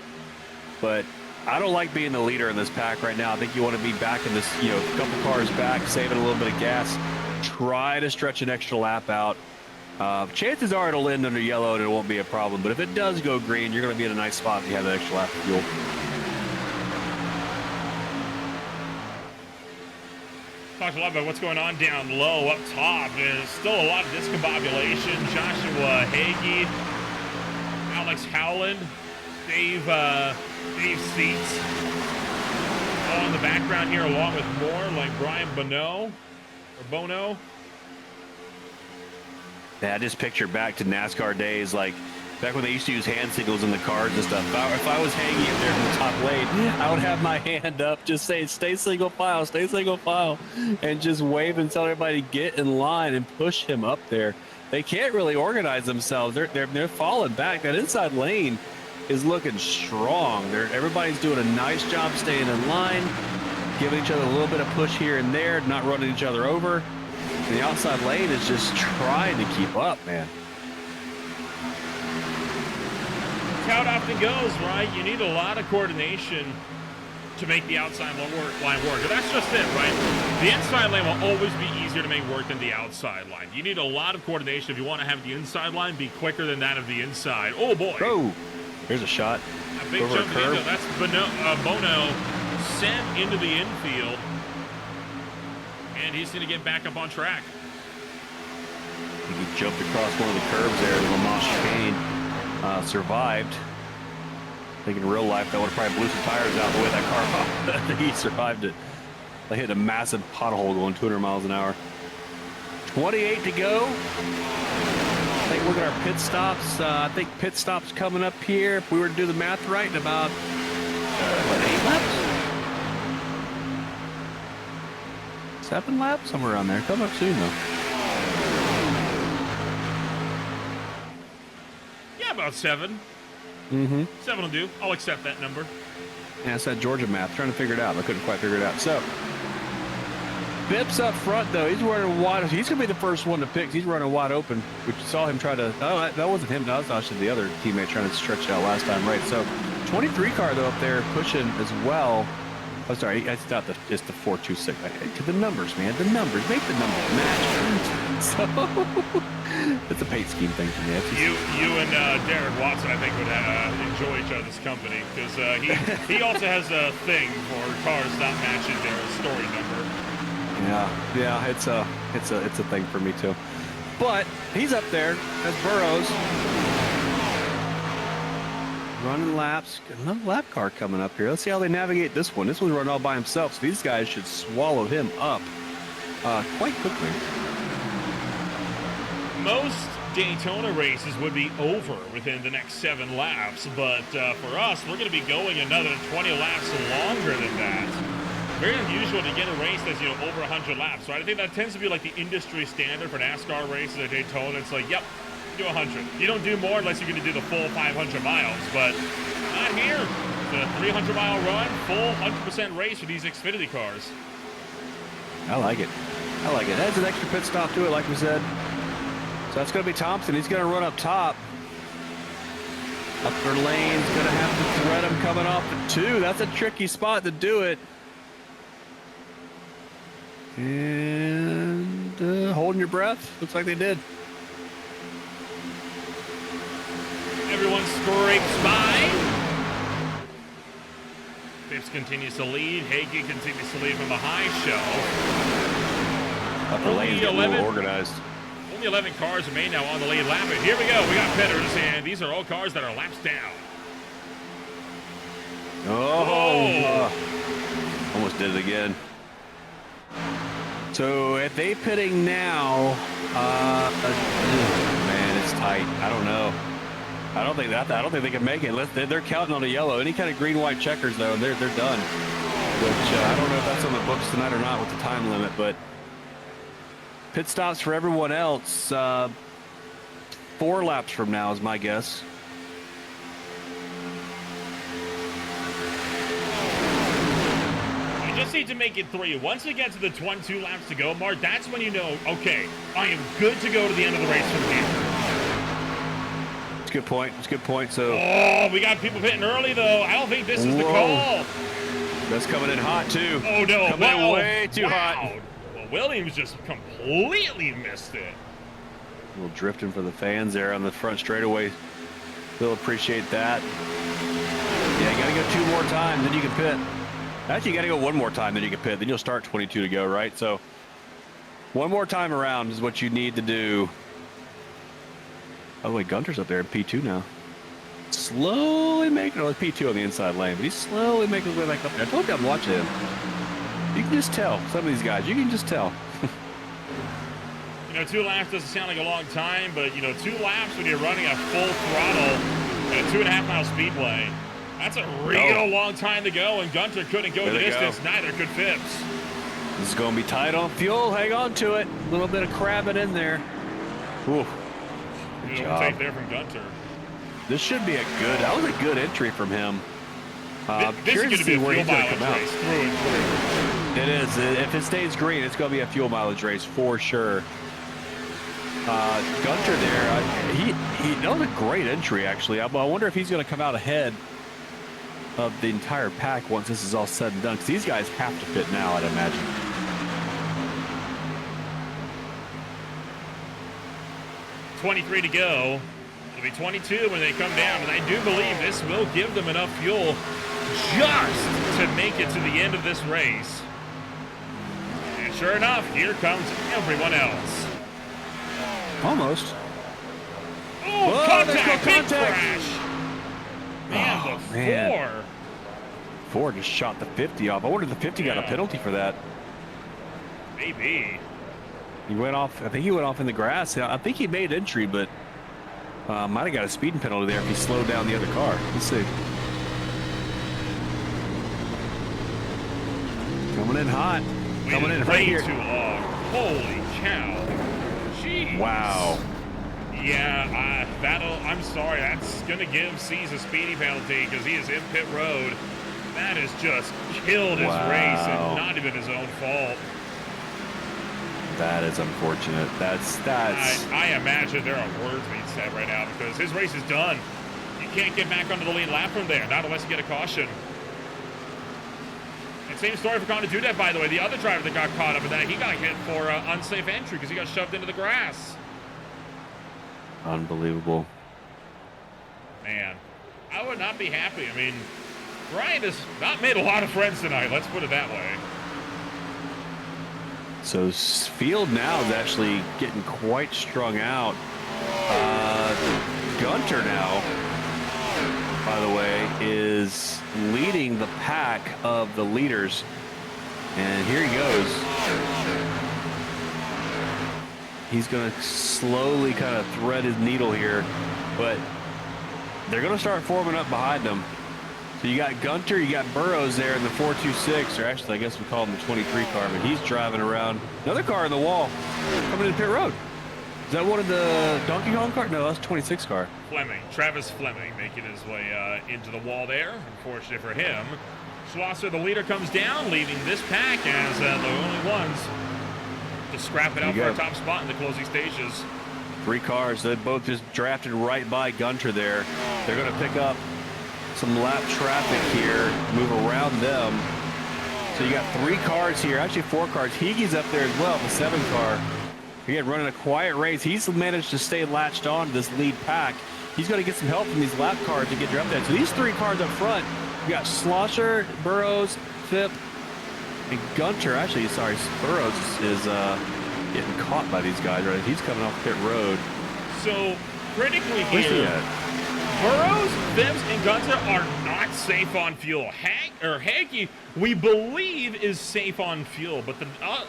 But I don't like being the leader in this pack right now. I think you want to be back in this, a couple cars back, saving a little bit of gas. Try to stretch an extra lap out. Chances are it'll end under yellow and it won't be a problem. But if it does go green, you're going to be in a nice spot if you have that extra lap of fuel. Talked a lot about what's going on down low. Up top, there's still a lot of discombobulation. Joshua Hagee, Alex Howland, Dave Seats, all in the background here, along with more like Brian Bono. Yeah, I just picture back to NASCAR days, like back when they used to use hand signals in the cars and stuff. If I was hanging up there in the top lane, I would have my hand up, just saying, stay single file, and just wave and tell everybody to get in line and push him up there. They can't really organize themselves. They're falling back. That inside lane is looking strong. Everybody's doing a nice job staying in line, giving each other a little bit of push here and there, not running each other over. And the outside lane is just trying to keep up, man. That's how it often goes, right? You need a lot of coordination to make the outside line work. And that's just it, right? The inside lane will always be easier to make work than the outside line. You need a lot of coordination if you want to have the inside line be quicker than that of the inside. Oh, boy. Oh, here's a shot. A big jump into that's Bono sent into the infield. And he's going to get back up on track. He jumped across one of the curbs there. The Lamont chicane survived. I think in real life that would have probably blew some tires out the way that car he survived it. They hit a massive pothole going 200 miles an hour. 28 to go. I think look at our pit stops. I think pit stops coming up here. If we were to do the math right, in about 8 laps? 7 laps? Somewhere around there. Coming up soon, though. Yeah, about 7. Mm-hmm. 7 will do. I'll accept that number. Yeah, it's that Georgia math. Trying to figure it out. I couldn't quite figure it out. So, Bips up front, though. He's running wide. He's going to be the first one to pick. He's running wide open. We saw him try to... Oh, that wasn't him. That was actually the other teammate trying to stretch it out last time, right? So, 23 car, though, up there pushing as well. Oh, sorry, it's not it's the 426. To the numbers, man. The numbers. Make the numbers match. So, it's a paint scheme thing for me. You and Derek Watson, I think, would enjoy each other's company because he also has a thing for cars not matching their story number. Yeah, it's a thing for me too. But he's up there as Burrows. Running laps. Another lap car coming up here. Let's see how they navigate this one. This one's running all by himself, so these guys should swallow him up quite quickly. Most Daytona races would be over within the next 7 laps, but for us, we're going to be going another 20 laps longer than that. Very unusual to get a race that's, over 100 laps, right? I think that tends to be like the industry standard for NASCAR races at Daytona. It's like, yep, do 100. You don't do more unless you're going to do the full 500 miles, but not here. The 300-mile run, full 100% race for these Xfinity cars. I like it. Adds an extra pit stop to it, like we said. So that's going to be Thompson. He's going to run up top. Upper lane's going to have to thread him coming off the 2. That's a tricky spot to do it. And holding your breath. Looks like they did. Everyone scrapes by. Phipps continues to lead. Hagee continues to lead from the high show. The lane's getting a little organized. Only 11 cars remain now on the lead lap. And here we go. We got pitters, and these are all cars that are laps down. Oh, almost did it again. So if they pitting now, man, it's tight. I don't know. I don't think they can make it. They're counting on a yellow. Any kind of green, white checkers though, they're done. Which I don't know if that's on the books tonight or not with the time limit, but pit stops for everyone else. 4 laps from now is my guess. You just need to make it 3. Once we get to the 22 laps to go, Mark, that's when you know, okay, I am good to go to the end of the race from here. It's a good point. It's a good point. So, we got people pitting early though. I don't think this is the call. That's coming in hot too. Oh no! Coming in way too hot. Well, Williams just completely missed it. A little drifting for the fans there on the front straightaway. They'll appreciate that. Yeah, you got to go 2 more times, then you can pit. Actually, you got to go 1 more time, then you can pit. Then you'll start 22 to go, right? So 1 more time around is what you need to do. By the way, Gunter's up there in P2 now. Slowly making, oh, P2 on the inside lane, but he's slowly making his way back up there. I told you I'm watching him. You can just tell, some of these guys, you can just tell. 2 laps doesn't sound like a long time, but 2 laps when you're running a full throttle at a 2.5-mile speedway, that's a real long time to go, and Gunter couldn't go the distance. Neither could Phipps. This is going to be tight on fuel. Hang on to it. A little bit of crabbing in there. Ooh. Good job. Take there from Gunter. This should be that was a good entry from him. This is going to be a fuel mileage race through and through. It is. If it stays green, it's going to be a fuel mileage race for sure. Gunter there, that was a great entry actually. I wonder if he's going to come out ahead of the entire pack once this is all said and done, because these guys have to pit now, I'd imagine. .23 to go. It'll be 22 when they come down, and I do believe this will give them enough fuel just to make it to the end of this race. And sure enough, here comes everyone else. Almost. Oh, contact! Big crash! Man, the 4 just shot the 50 off. I wonder if the 50 got a penalty for that. Maybe. He went off. I think he went off in the grass. I think he made entry, but might have got a speeding penalty there if he slowed down the other car. Let's see. Coming in hot. Coming in right here. Too long. Holy cow. Jeez. Wow. Yeah, I'm sorry. That's going to give C's a speedy penalty because he is in pit road. That has just killed his race and not even his own fault. That is unfortunate. That's. I imagine there are words being said right now because his race is done. You can't get back onto the lead lap from there, not unless you get a caution. And same story for Connor Dudet, by the way. The other driver that got caught up in that, he got hit for unsafe entry because he got shoved into the grass. Unbelievable. Man, I would not be happy. I mean, Brian has not made a lot of friends tonight. Let's put it that way. So field now is actually getting quite strung out. Gunter now, by the way, is leading the pack of the leaders. And here he goes. He's going to slowly kind of thread his needle here, but they're going to start forming up behind him. So you got Gunter, you got Burrows there in the 426, or actually I guess we call him the 23 car, but he's driving around. Another car in the wall coming into pit road. Is that one of the Donkey Kong car? No, that's 26 car. Fleming, Travis Fleming making his way into the wall there. Unfortunate for him. Schlosser, the leader, comes down, leaving this pack as the only ones to scrap it out for a top spot in the closing stages. 3 cars, they both just drafted right by Gunter there. They're going to pick up some lap traffic here, move around them. So you got 3 cars here, actually 4 cars. Heegie's up there as well, the 7 car. Again, running a quiet race. He's managed to stay latched on to this lead pack. He's going to get some help from these lap cars to get up there. So these 3 cars up front, you got Schlosser, Burrows, Phipp, and Gunter. Actually, sorry, Burrows is getting caught by these guys, right? He's coming off pit road. So, critically Where's he here, at? Burrows, Phipps, and Gunter are not safe on fuel. Hagee, we believe, is safe on fuel, but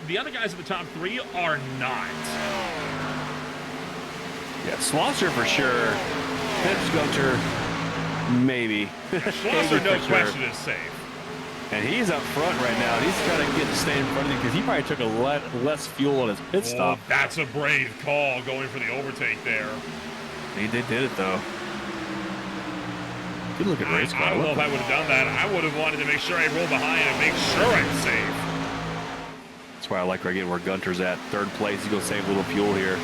the other guys in the top 3 are not. Yeah, Schlosser for sure. Phipps, Gunter, maybe. Schlosser, no question, is safe. And he's up front right now. He's trying to get to stay in front of you because he probably took a less fuel on his pit stop. That's a brave call going for the overtake there. They did it, though. Good looking race car. I don't know if I would have done that. I would have wanted to make sure I roll behind and make sure I'm safe. That's why I like again where Gunter's at. 3rd place. He's going to save a little fuel here.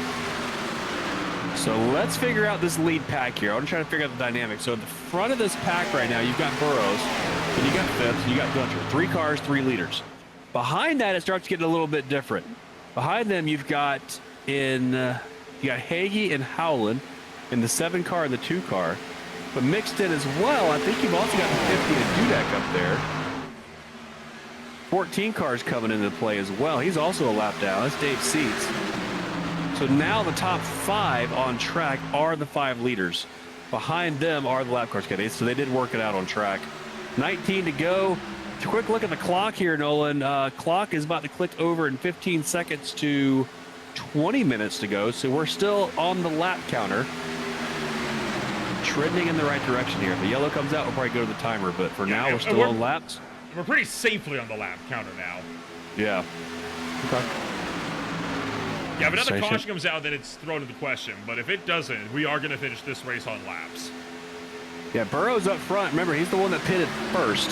So let's figure out this lead pack here. I'm trying to figure out the dynamics. So at the front of this pack right now, you've got Burrows, and you got Phipps, and you got Gunter. 3 cars, 3 leaders. Behind that, it starts getting a little bit different. Behind them, you've got Hagee and Howland in the 7 car and the 2 car. But mixed in as well, I think you've also got the 50 and Dudek up there. 14 cars coming into play as well. He's also a lap down. That's Dave Seats. So now the top 5 on track are the 5 leaders. Behind them are the lap cars. So they did work it out on track. 19 to go. Quick look at the clock here, Nolan. Clock is about to click over in 15 seconds to 20 minutes to go. So we're still on the lap counter. Trending in the right direction here. If the yellow comes out, we'll probably go to the timer. But for now, we're still on laps. We're pretty safely on the lap counter now. Yeah. Okay. Yeah, if another caution comes out, then it's thrown into question. But if it doesn't, we are going to finish this race on laps. Yeah, Burrow's up front. Remember, he's the one that pitted first.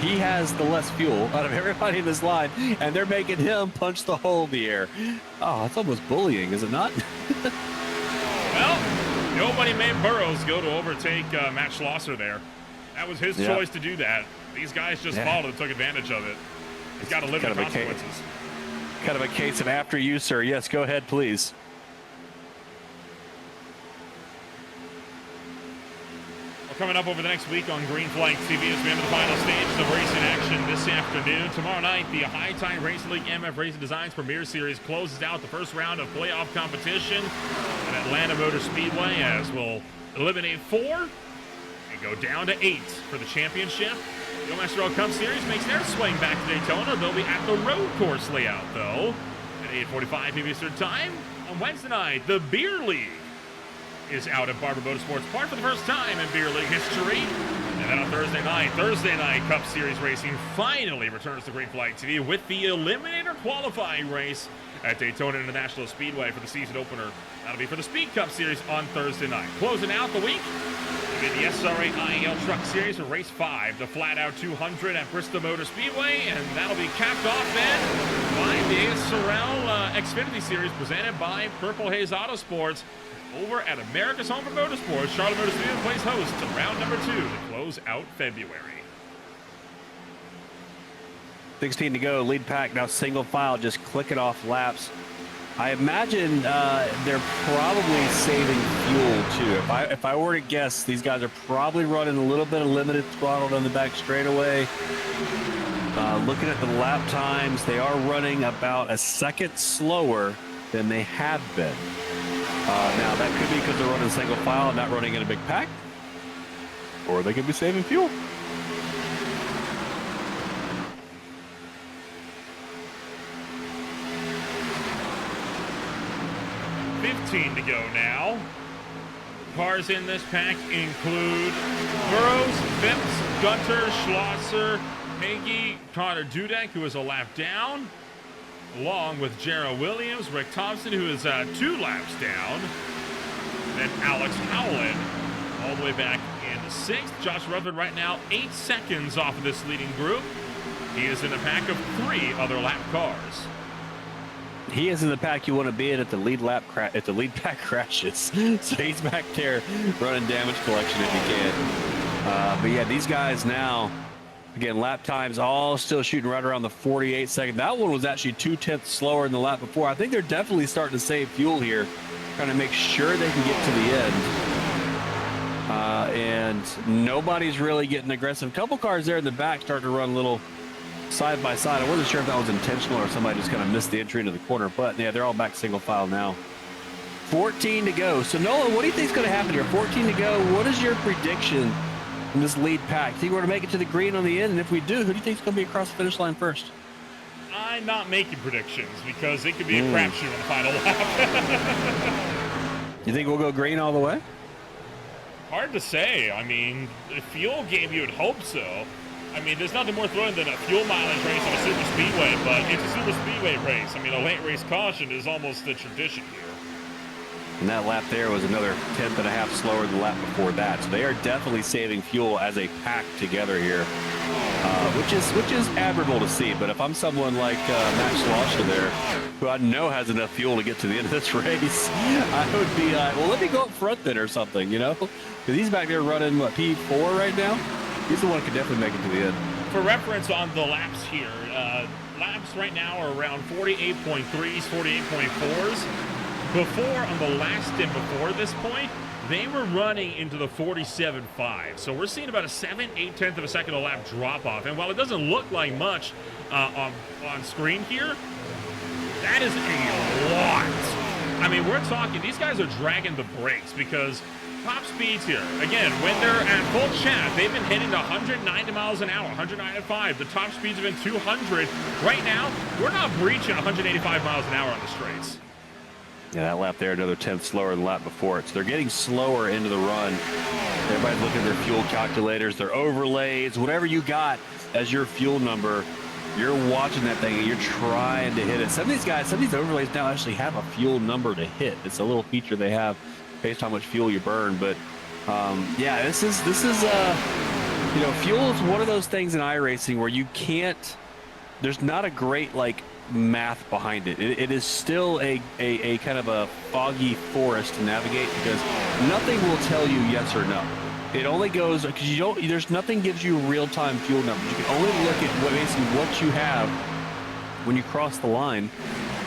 He has the less fuel out of everybody in this line, and they're making him punch the hole in the air. Oh, that's almost bullying, is it not? Well, nobody made Burrows go to overtake Matt Schlosser there. That was his choice to do that. These guys just followed and took advantage of it. He's got to live with the consequences. Kind of a case of after you, sir. Yes, go ahead, please. Well, coming up over the next week on Green Flag TV as we enter the final stages of racing action this afternoon. Tomorrow night, the High Time Racing League MF Racing Designs Premier Series closes out the first round of playoff competition at Atlanta Motor Speedway, as we'll eliminate 4 and go down to 8 for the championship. The ASRL Cup Series makes their swing back to Daytona. They'll be at the road course layout, though, at 8:45 p.m. Eastern Time. On Wednesday night, the Beer League is out at Barber Motorsports Park for the first time in Beer League history. And then on Thursday night, Cup Series racing finally returns to Green Flag TV with the Eliminator qualifying race at Daytona International Speedway for the season opener. That'll be for the Speed Cup Series on Thursday night. Closing out the week, the SRA IEL Truck Series for Race 5, the Flat Out 200 at Bristol Motor Speedway, and that'll be capped off then by the ASRL Xfinity Series presented by Purple Haze Autosports over at America's Home for Motorsports. Charlotte Motor Speedway plays host to round number 2 to close out February. 16 to go, lead pack now single file, just clicking off laps. I imagine they're probably saving fuel too. If I were to guess, these guys are probably running a little bit of limited throttle down the back straightaway. Looking at the lap times, they are running about a second slower than they have been. Now that could be because they're running single file and not running in a big pack, or they could be saving fuel. To go now. Cars in this pack include Burrows, Phipps, Gunter, Schlosser, Hagee, Connor Dudek, who is a lap down, along with Jarrah Williams, Rick Thompson, who is 2 laps down, then Alex Howland all the way back in 6th. Josh Rutherford right now 8 seconds off of this leading group. He is in a pack of 3 other lap cars. He is in the pack you want to be in at the lead pack crashes. So he's back there running damage collection if he can. But yeah, these guys now, again, lap times all still shooting right around the 48 second. That one was actually 2/10 slower than the lap before. I think they're definitely starting to save fuel here, trying to make sure they can get to the end. And nobody's really getting aggressive. A couple cars there in the back starting to run a little side by side. I wasn't sure if that was intentional or somebody just kind of missed the entry into the corner, but yeah, they're all back single file now. 14 to go. So Nolan, what do you think is going to happen here? 14 to go. What is your prediction in this lead pack? Think we're going to make it to the green on the end? And if we do, who do you think is going to be across the finish line first? I'm not making predictions because it could be a crapshoot on the final lap. You think we'll go green all the way? Hard to say. I mean, the fuel game, you would hope so. I mean, there's nothing more thrilling than a fuel mileage race on a super speedway, but it's a super speedway race. I mean, a late race caution is almost the tradition here. And that lap there was another 10th and a half slower than the lap before that. So they are definitely saving fuel as a pack together here, which is admirable to see. But if I'm someone like Max Slosha there, who I know has enough fuel to get to the end of this race, I would be well, let me go up front then or something, you know? Because he's back there running, what, P4 right now? He's the one who can definitely make it to the end. For reference on the laps here, laps right now are around 48.3s, 48.4s. Before, on the last stint before this point, they were running into the 47.5. So we're seeing about a 7/8 of a second a lap drop off. And while it doesn't look like much on screen here, that is a lot. I mean, we're talking, these guys are dragging the brakes because top speeds here, again, when they're at full chat, they've been hitting 190 miles an hour, 195. The top speeds have been 200. Right now, we're not breaching 185 miles an hour on the straights. Yeah, that lap there, another 10th slower than the lap before it. So they're getting slower into the run. Everybody's looking at their fuel calculators, their overlays, whatever you got as your fuel number. You're watching that thing and you're trying to hit it. Some of these guys, some of these overlays now actually have a fuel number to hit. It's a little feature they have based on how much fuel you burn. But yeah, this is you know, fuel is one of those things in iRacing where you can't. There's not a great like math behind it. It is still a kind of a foggy forest to navigate because nothing will tell you yes or no. It only goes because you don't. There's nothing gives you real-time fuel numbers. You can only look at basically what you have when you cross the line,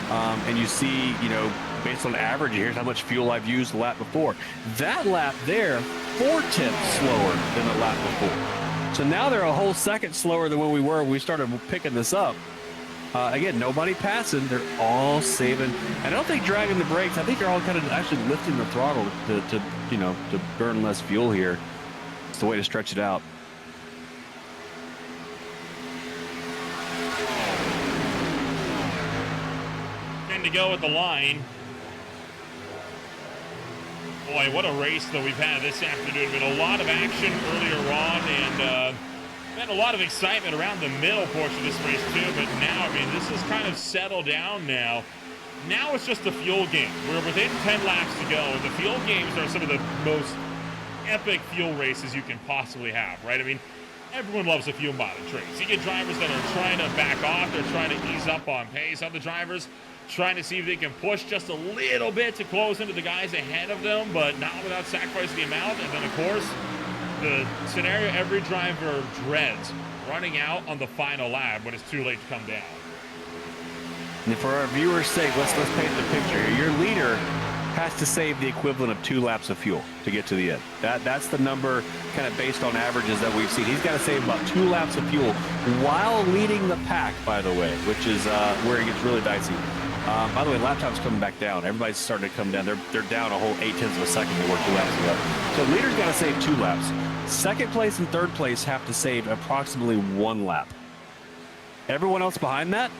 and you see, you know, based on average, here's how much fuel I've used the lap before. That lap there, 4/10 slower than the lap before. So now they're a whole second slower than when we were when we started picking this up. Again, nobody passing. They're all saving. And I don't think dragging the brakes. I think they're all kind of actually lifting the throttle to you know, to burn less fuel here. It's the way to stretch it out. To go at the line. Boy, what a race that we've had this afternoon. Been a lot of action earlier on, and been a lot of excitement around the middle portion of this race too. But now, I mean, this is kind of settled down now. Now it's just a fuel game. We're within 10 laps to go, and the fuel games are some of the most epic fuel races you can possibly have, right? I mean, everyone loves a fuel mileage race. You get drivers that are trying to back off. They're trying to ease up on pace. Other drivers trying to see if they can push just a little bit to close into the guys ahead of them, but not without sacrificing the amount. And then, of course, the scenario every driver dreads, running out on the final lap when it's too late to come down. And for our viewers' sake, let's paint the picture here. Your leader has to save the equivalent of 2 laps of fuel to get to the end. That's the number kind of based on averages that we've seen. He's got to save about 2 laps of fuel while leading the pack, by the way, which is where it gets really dicey. By the way, lap time's coming back down. Everybody's starting to come down. They're down a whole 0.8 of a second to work 2 laps ago. So leader's got to save 2 laps. Second place and third place have to save approximately 1 lap. Everyone else behind that,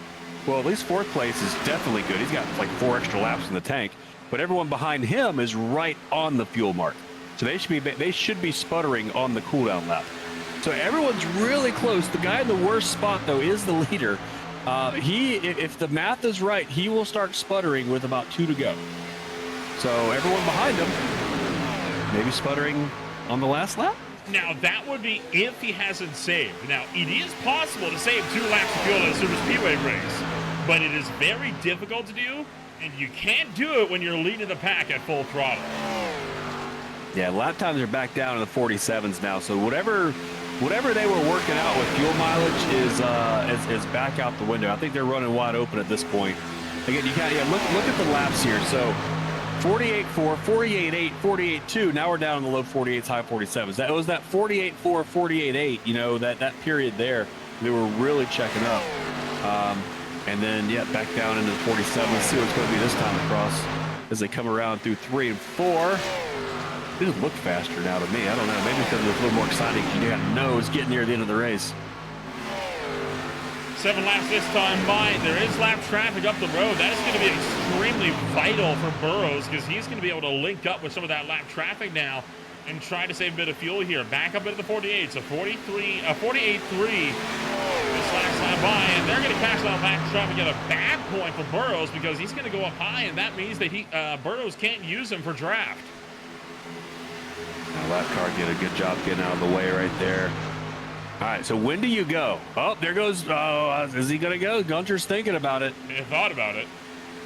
well, at least fourth place is definitely good. He's got like 4 extra laps in the tank. But everyone behind him is right on the fuel mark. So they should be sputtering on the cooldown lap. So everyone's really close. The guy in the worst spot, though, is the leader. If the math is right, he will start sputtering with about 2 to go. So everyone behind him maybe sputtering on the last lap. Now, that would be if he hasn't saved. Now, it is possible to save 2 laps of fuel in a super speedway race, but it is very difficult to do, and you can't do it when you're leading the pack at full throttle. Yeah, lap times are back down in the 47s now, so whatever they were working out with fuel mileage is back out the window. I think they're running wide open at this point. Again, you got look at the laps here. So 48.4, 48.8, 48.2. Now we're down in the low 48s, high 47s. That was that 48.4, 48.8. You know, that period there They were really checking up. And then, yeah, back down into the 47. Let's see what's going to be this time across as they come around through 3 and 4. They just look faster now to me. I don't know. Maybe because it's a little more exciting. You got nose getting near the end of the race. 7 laps this time by. There is lap traffic up the road. That is going to be extremely vital for Burrows because he's going to be able to link up with some of that lap traffic now and try to save a bit of fuel here. Back up into the 48. So 48.3 this last lap by, and they're going to catch that lap traffic at a bad point for Burrows because he's going to go up high, and that means that Burrows can't use him for draft. Now that car did a good job getting out of the way right there. All right, so when do you go? Oh, there goes. Is he going to go? Gunter's thinking about it. He thought about it.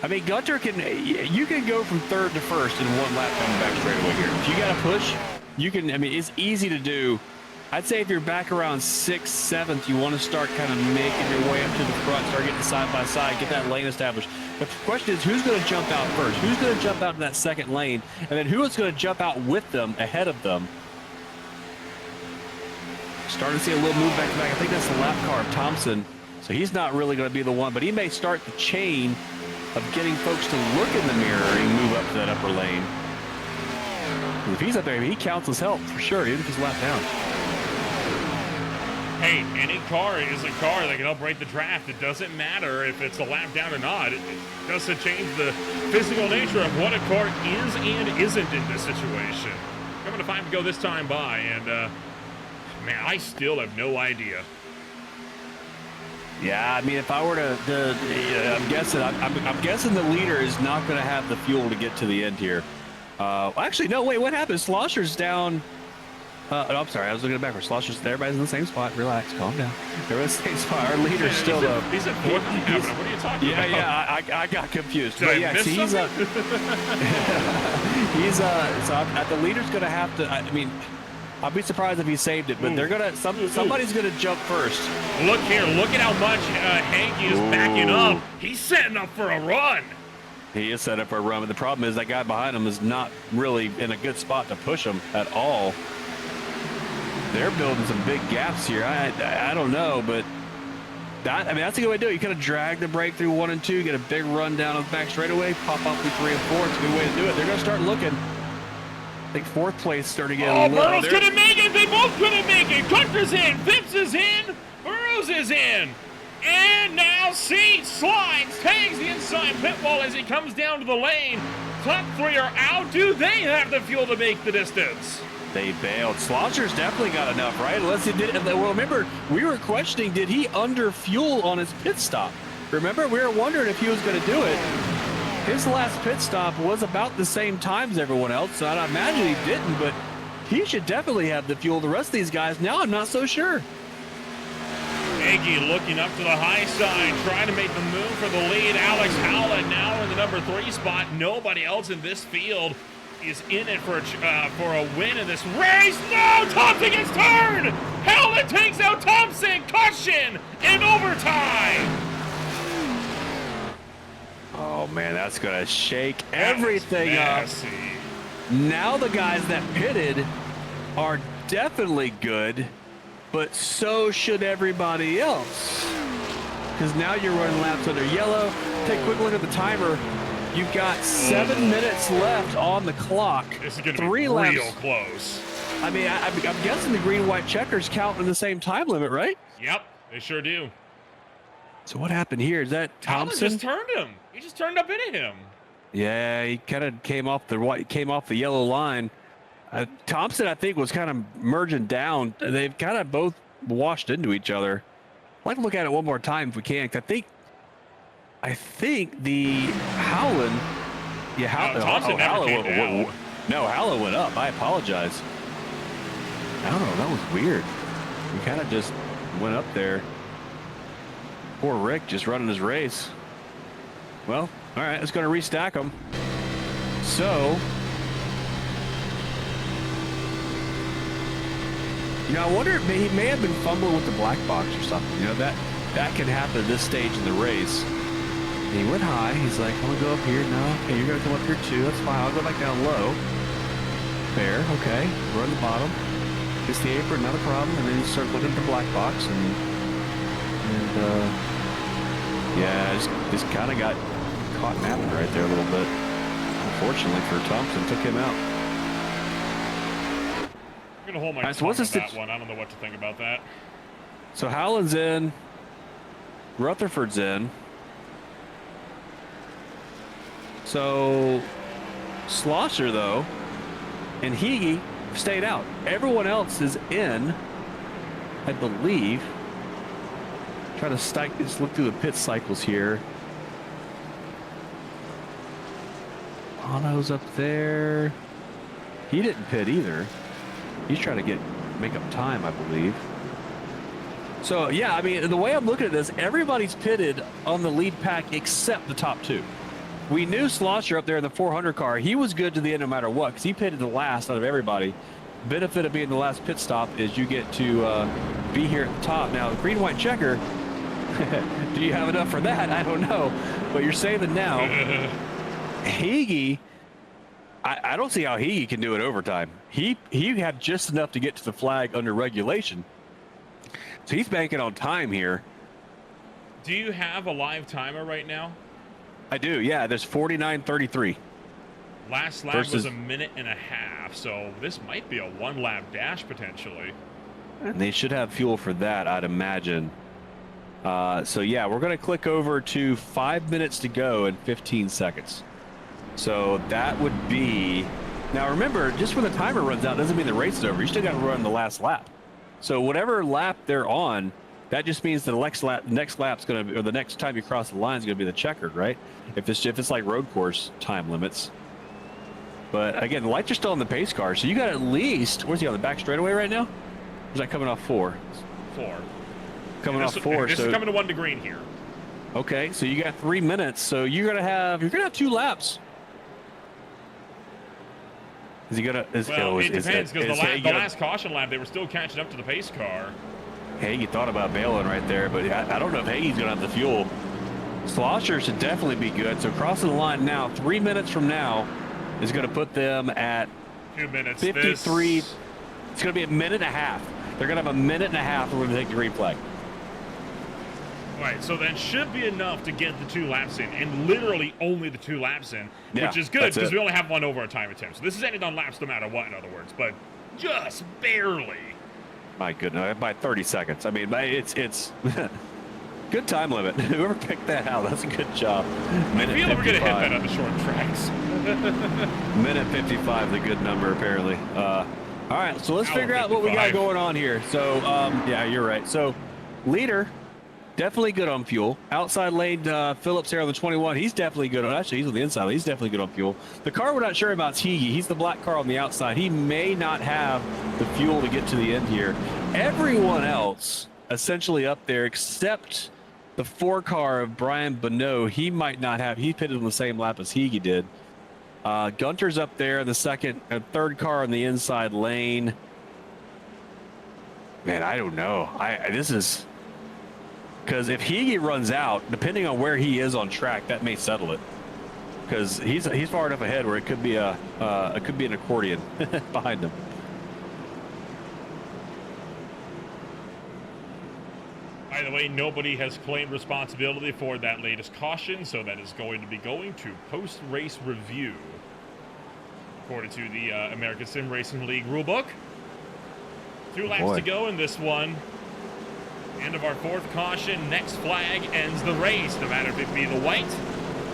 I mean, Gunter you can go from 3rd to 1st in 1 lap coming back straight away here. If you got to push, you can. I mean, it's easy to do. I'd say if you're back around 6th, 7th, you want to start kind of making your way up to the front, start getting side by side, get that lane established. The question is, who's going to jump out first? Who's going to jump out in that 2nd lane? And then who is going to jump out with them, ahead of them? Starting to see a little move back to back. I think that's the lap car of Thompson. So he's not really going to be the one, but he may start the chain of getting folks to look in the mirror and move up to that upper lane. If he's up there, I mean, he counts as help for sure, even if he's lap down. Hey, any car is a car that can help break the draft. It doesn't matter if it's a lap down or not. It doesn't change the physical nature of what a car is and isn't in this situation. Coming to 5 to go this time by, and man, I still have no idea. Yeah, I mean, if I were to I'm guessing the leader is not going to have the fuel to get to the end here. Actually, no, wait, what happened? Slosher's down. I'm sorry, I was looking at backwards. Slosher's there. Everybody's in the same spot. Relax, calm down. Everybody's in the same spot. Our leader's still though. He's at 4th. What are you talking about? Yeah, I got confused. Did but I yeah, miss see, so the leader's going to have to. I mean, I'll be surprised if he saved it, but they're gonna. Somebody's going to jump first. Look here. Look at how much Hanky is backing up. He's setting up for a run. He is set up for a run, but the problem is that guy behind him is not really in a good spot to push him at all. They're building some big gaps here. I don't know, but that's a good way to do it. You kind of drag the brake through 1 and 2, get a big run down on the back straightaway, pop up through 3 and 4. It's a good way to do it. They're going to start looking. I think 4th place starting to get a little. Burrows couldn't make it. They both couldn't make it. Gunter's in. Phipps is in. Burrows is in. And now C slides, tags the inside pit wall as he comes down to the lane. Top 3 are out. Do they have the fuel to make the distance? They bailed. Slosher's definitely got enough, right? Unless he did. Well, remember, we were questioning, did he under fuel on his pit stop? Remember, we were wondering if he was going to do it. His last pit stop was about the same time as everyone else, so I imagine he didn't, but he should definitely have the fuel. The rest of these guys, now I'm not so sure. Aggie looking up to the high side, trying to make the move for the lead. Alex Howland now in the number 3 spot. Nobody else in this field is in it for a win in this race. No, Thompson gets turned. Howland takes out Thompson. Caution in overtime. Oh man, that's gonna shake everything up. Now the guys that pitted are definitely good, but so should everybody else. Because now you're running laps under yellow. Take a quick look at the timer. You've got 7 minutes left on the clock. This is going to be 3 real laps. Close. I mean, I'm guessing the green-white checkers count in the same time limit, right? Yep, they sure do. So what happened here? Is that Thompson? Just turned him. He just turned up into him. Yeah, he kind of came off the yellow line. Thompson, I think, was kind of merging down. They've kind of both washed into each other. I'd like to look at it one more time if we can. 'Cause I think the Howland. Yeah, Thompson never came down. No, Howland went up. I apologize. I don't know. That was weird. He kind of just went up there. Poor Rick just running his race. Well, all right, let's go to restack them. So, I wonder if he may have been fumbling with the black box or something. That can happen at this stage in the race. And he went high. He's like, I'm going to go up here. No, okay, you're going to come up here too. That's fine. I'll go back down low. Fair, okay. We're on the bottom. Gets the apron, not a problem. And then he starts looking at the black box and And yeah, just kind of got caught napping right there a little bit. Unfortunately for Thompson, took him out. I'm gonna hold my tongue on that one. I don't know what to think about that. So Howland's in, Rutherford's in. So Slosher though, and Hege stayed out. Everyone else is in, I believe. Try to just look through the pit cycles here. Bono's up there. He didn't pit either. He's trying to make up time, I believe. So yeah, I mean, the way I'm looking at this, everybody's pitted on the lead pack except the top two. We knew Slosher up there in the 400 car. He was good to the end no matter what because he pitted the last out of everybody. Benefit of being the last pit stop is you get to be here at the top. Now, the green-white checker, do you have enough for that? I don't know, but you're saving now. Hege, I don't see how Hege can do it overtime. He had just enough to get to the flag under regulation. So he's banking on time here. Do you have a live timer right now? I do, yeah. There's 49:33. Last lap was a minute and a half, so this might be a one-lap dash potentially. And they should have fuel for that, I'd imagine. So yeah, we're going to click over to 5 minutes to go and 15 seconds. So that would be... Now remember, just when the timer runs out doesn't mean the race is over. You still got to run the last lap. So whatever lap they're on, that just means the next lap's going to be, or the next time you cross the line is going to be the checkered, right? If it's like road course time limits. But again, the lights are still on the pace car, so you got at least, where's he on the back straightaway right now? Or is that coming off 4? 4. Coming off 4. This is coming to 1 to green here. Okay, so you got 3 minutes, so you're gonna have 2 laps. Is he gonna? It depends because the last caution lap they were still catching up to the pace car. Hege thought about bailing right there, but I don't know if Hage's gonna have the fuel. Slosher should definitely be good. So crossing the line now, 3 minutes from now, is going to put them at 2 minutes. 53. It's going to be a minute and a half. They're going to have a minute and a half and we're going to take the green flag. All right, so that should be enough to get the 2 laps in, and literally only the 2 laps in, which is good because we only have 1 overtime attempt. So this is ended on laps no matter what, in other words, but just barely. My goodness, by 30 seconds. I mean, it's good time limit. Whoever picked that out, that's a good job. I feel like we're going to hit that on the short tracks. Minute 55 is a good number, apparently. All right, so let's figure out what we got going on here. So, yeah, you're right. So, leader, definitely good on fuel. Outside lane, Phillips here on the 21. He's definitely good on, actually, he's on the inside lane. He's definitely good on fuel. The car we're not sure about is Hege. He's the black car on the outside. He may not have the fuel to get to the end here. Everyone else essentially up there except the 4 car of Brian Bonneau, he might not have. He pitted on the same lap as Hege did. Gunter's up there in the second and 3rd car on the inside lane. Man, I don't know. This is because if Hege runs out, depending on where he is on track, that may settle it. Because he's far enough ahead where it could be an accordion behind him. By the way, nobody has claimed responsibility for that latest caution, so that is going to be going to post-race review, according to the American Sim Racing League rulebook. 2 laps to go in this one. End of our 4th caution. Next flag ends the race, no matter if it be the white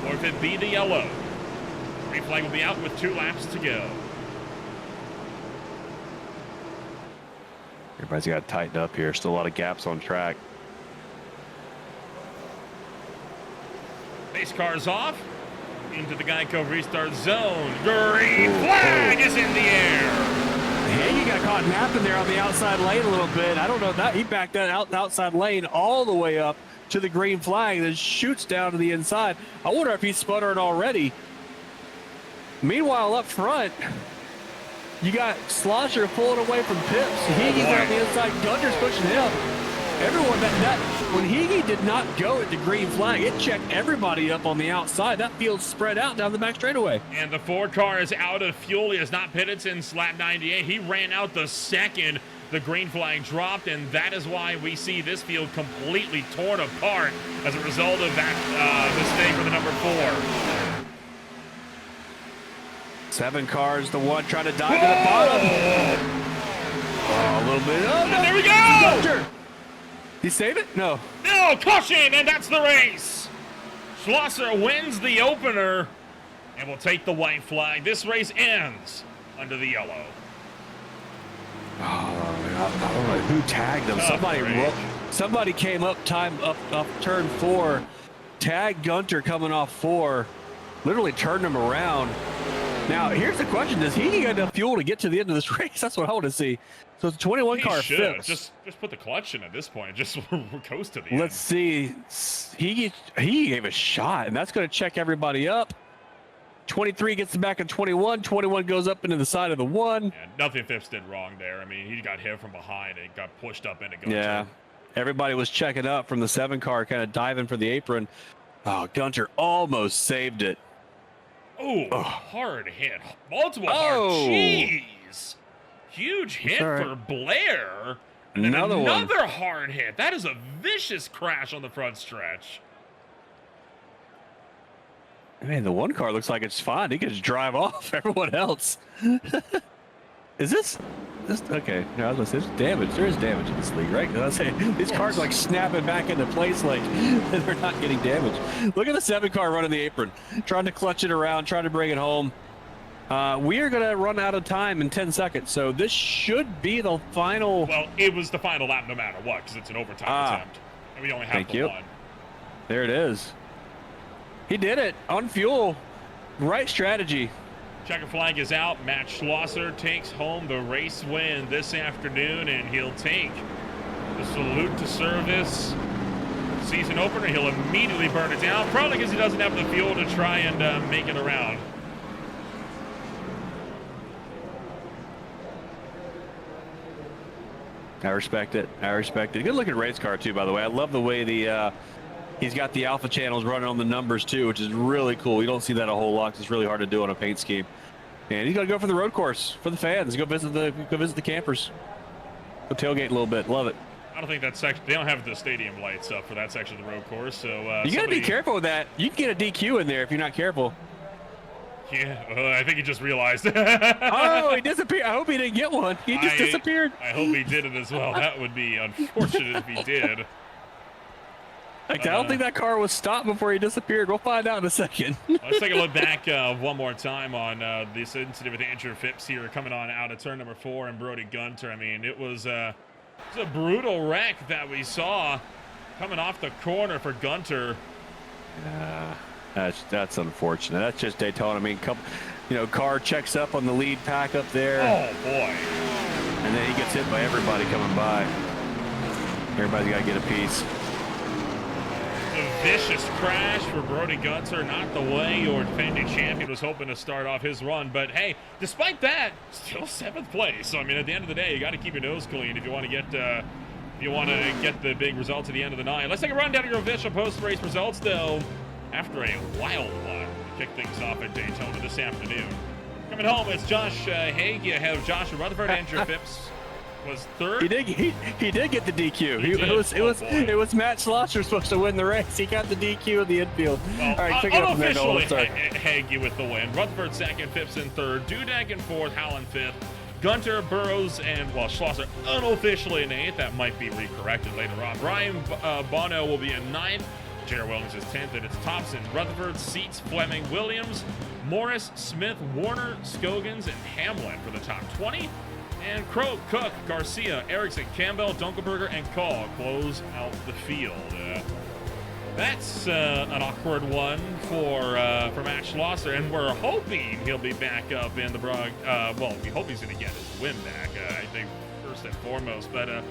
or if it be the yellow. Green flag will be out with 2 laps to go. Everybody's got to tighten up here. Still a lot of gaps on track. Pace car's off. Into the Geico restart zone. Green flag is in the air. Hege got caught napping there on the outside lane a little bit. I don't know that he backed that outside lane all the way up to the green flag, then shoots down to the inside. I wonder if he's sputtering already. Meanwhile, up front, you got Slosher pulling away from Pips. Hege's on the inside. Gunter's pushing him. Everyone when Hege did not go at the green flag, it checked everybody up on the outside. That field spread out down the back straightaway. And the 4 car is out of fuel. He has not pitted since lap 98. He ran out the second the green flag dropped, and that is why we see this field completely torn apart as a result of that mistake for the number 4. 7 cars, the one trying to dive to the bottom. Oh, a little bit. Oh, no. There we go! He saved it? No. No, caution, and that's the race. Schlosser wins the opener and will take the white flag. This race ends under the yellow. Oh, I don't know who tagged him. Somebody came up turn 4, tagged Gunter coming off 4, literally turned him around. Now, here's the question. Does he get enough fuel to get to the end of this race? That's what I want to see. So it's a 21 car fix. Just put the clutch in at this point. Just coast to the end. Let's see. He gave a shot, and that's going to check everybody up. 23 gets back in 21. 21 goes up into the side of the 1. Yeah, nothing Phipps did wrong there. I mean, he got hit from behind and got pushed up into Gunter. Yeah. Everybody was checking up from the 7 car, kind of diving for the apron. Oh, Gunter almost saved it. Ooh, hard hit. Multiple hard. Jeez. Huge hit for Blair. And then another hard hit. That is a vicious crash on the front stretch. Man, the 1 car looks like it's fine. He can just drive off everyone else. Is this okay? No, I was gonna say there's damage. There is damage in this league, right? I was saying these cars like snapping back into place, like they're not getting damaged. Look at the 7 car running the apron, trying to clutch it around, trying to bring it home. We are gonna run out of time in 10 seconds, so this should be the final. Well, it was the final lap, no matter what, because it's an overtime attempt, and we only have the 1. There it is. He did it on fuel. Right strategy. Checker flag is out. Matt Schlosser takes home the race win this afternoon, and he'll take the salute to service season opener. He'll immediately burn it down, probably because he doesn't have the fuel to try and make it around. I respect it. I respect it. Good looking race car too, by the way. I love the way he's got the alpha channels running on the numbers too, which is really cool. You don't see that a whole lot. It's really hard to do on a paint scheme. And he's gonna go for the road course for the fans. Go visit the campers. Go tailgate a little bit. Love it. I don't think that section. They don't have the stadium lights up for that section of the road course. So you gotta be careful with that. You can get a DQ in there if you're not careful. Yeah, I think he just realized. Oh, he disappeared. I hope he didn't get one. He just disappeared. I hope he did it as well. That would be unfortunate if he did. I don't think that car was stopped before he disappeared. We'll find out in a second. Let's take a look back one more time on this incident with Andrew Phipps here coming on out of turn number 4 and Brody Gunter. I mean, it was a brutal wreck that we saw coming off the corner for Gunter. That's unfortunate. That's just Daytona. I mean, car checks up on the lead pack up there. Oh, boy. And then he gets hit by everybody coming by. Everybody's got to get a piece. A vicious crash for Brody Gunter, not the way your defending champion was hoping to start off his run. But hey, despite that, still 7th place. So I mean, at the end of the day, you got to keep your nose clean if you want to get the big results at the end of the night. Let's take a rundown of your official post-race results, though. After a wild one to kick things off at Daytona this afternoon. Coming home, it's Josh Hague ahead of Joshua Rutherford. Andrew Phipps was 3rd. He did get the DQ. It was Matt Schlosser supposed to win the race. He got the DQ in the infield. Well, all right, pick it up from there. Unofficially, Hague with the win. Rutherford 2nd, Phipps in 3rd, Dudek in 4th, Howland 5th, Gunter, Burrows, and Schlosser unofficially in 8th. That might be recorrected later on. Brian Bono will be in 9th. J.R. Williams is 10th, and it's Thompson, Rutherford, Seats, Fleming, Williams, Morris, Smith, Warner, Skogans, and Hamlin for the top 20. And Crow, Cook, Garcia, Erickson, Campbell, Dunkelberger, and Call close out the field. That's an awkward one for Matt Schlosser, and we're hoping he'll be back up in the we hope he's going to get his win back, I think, first and foremost. But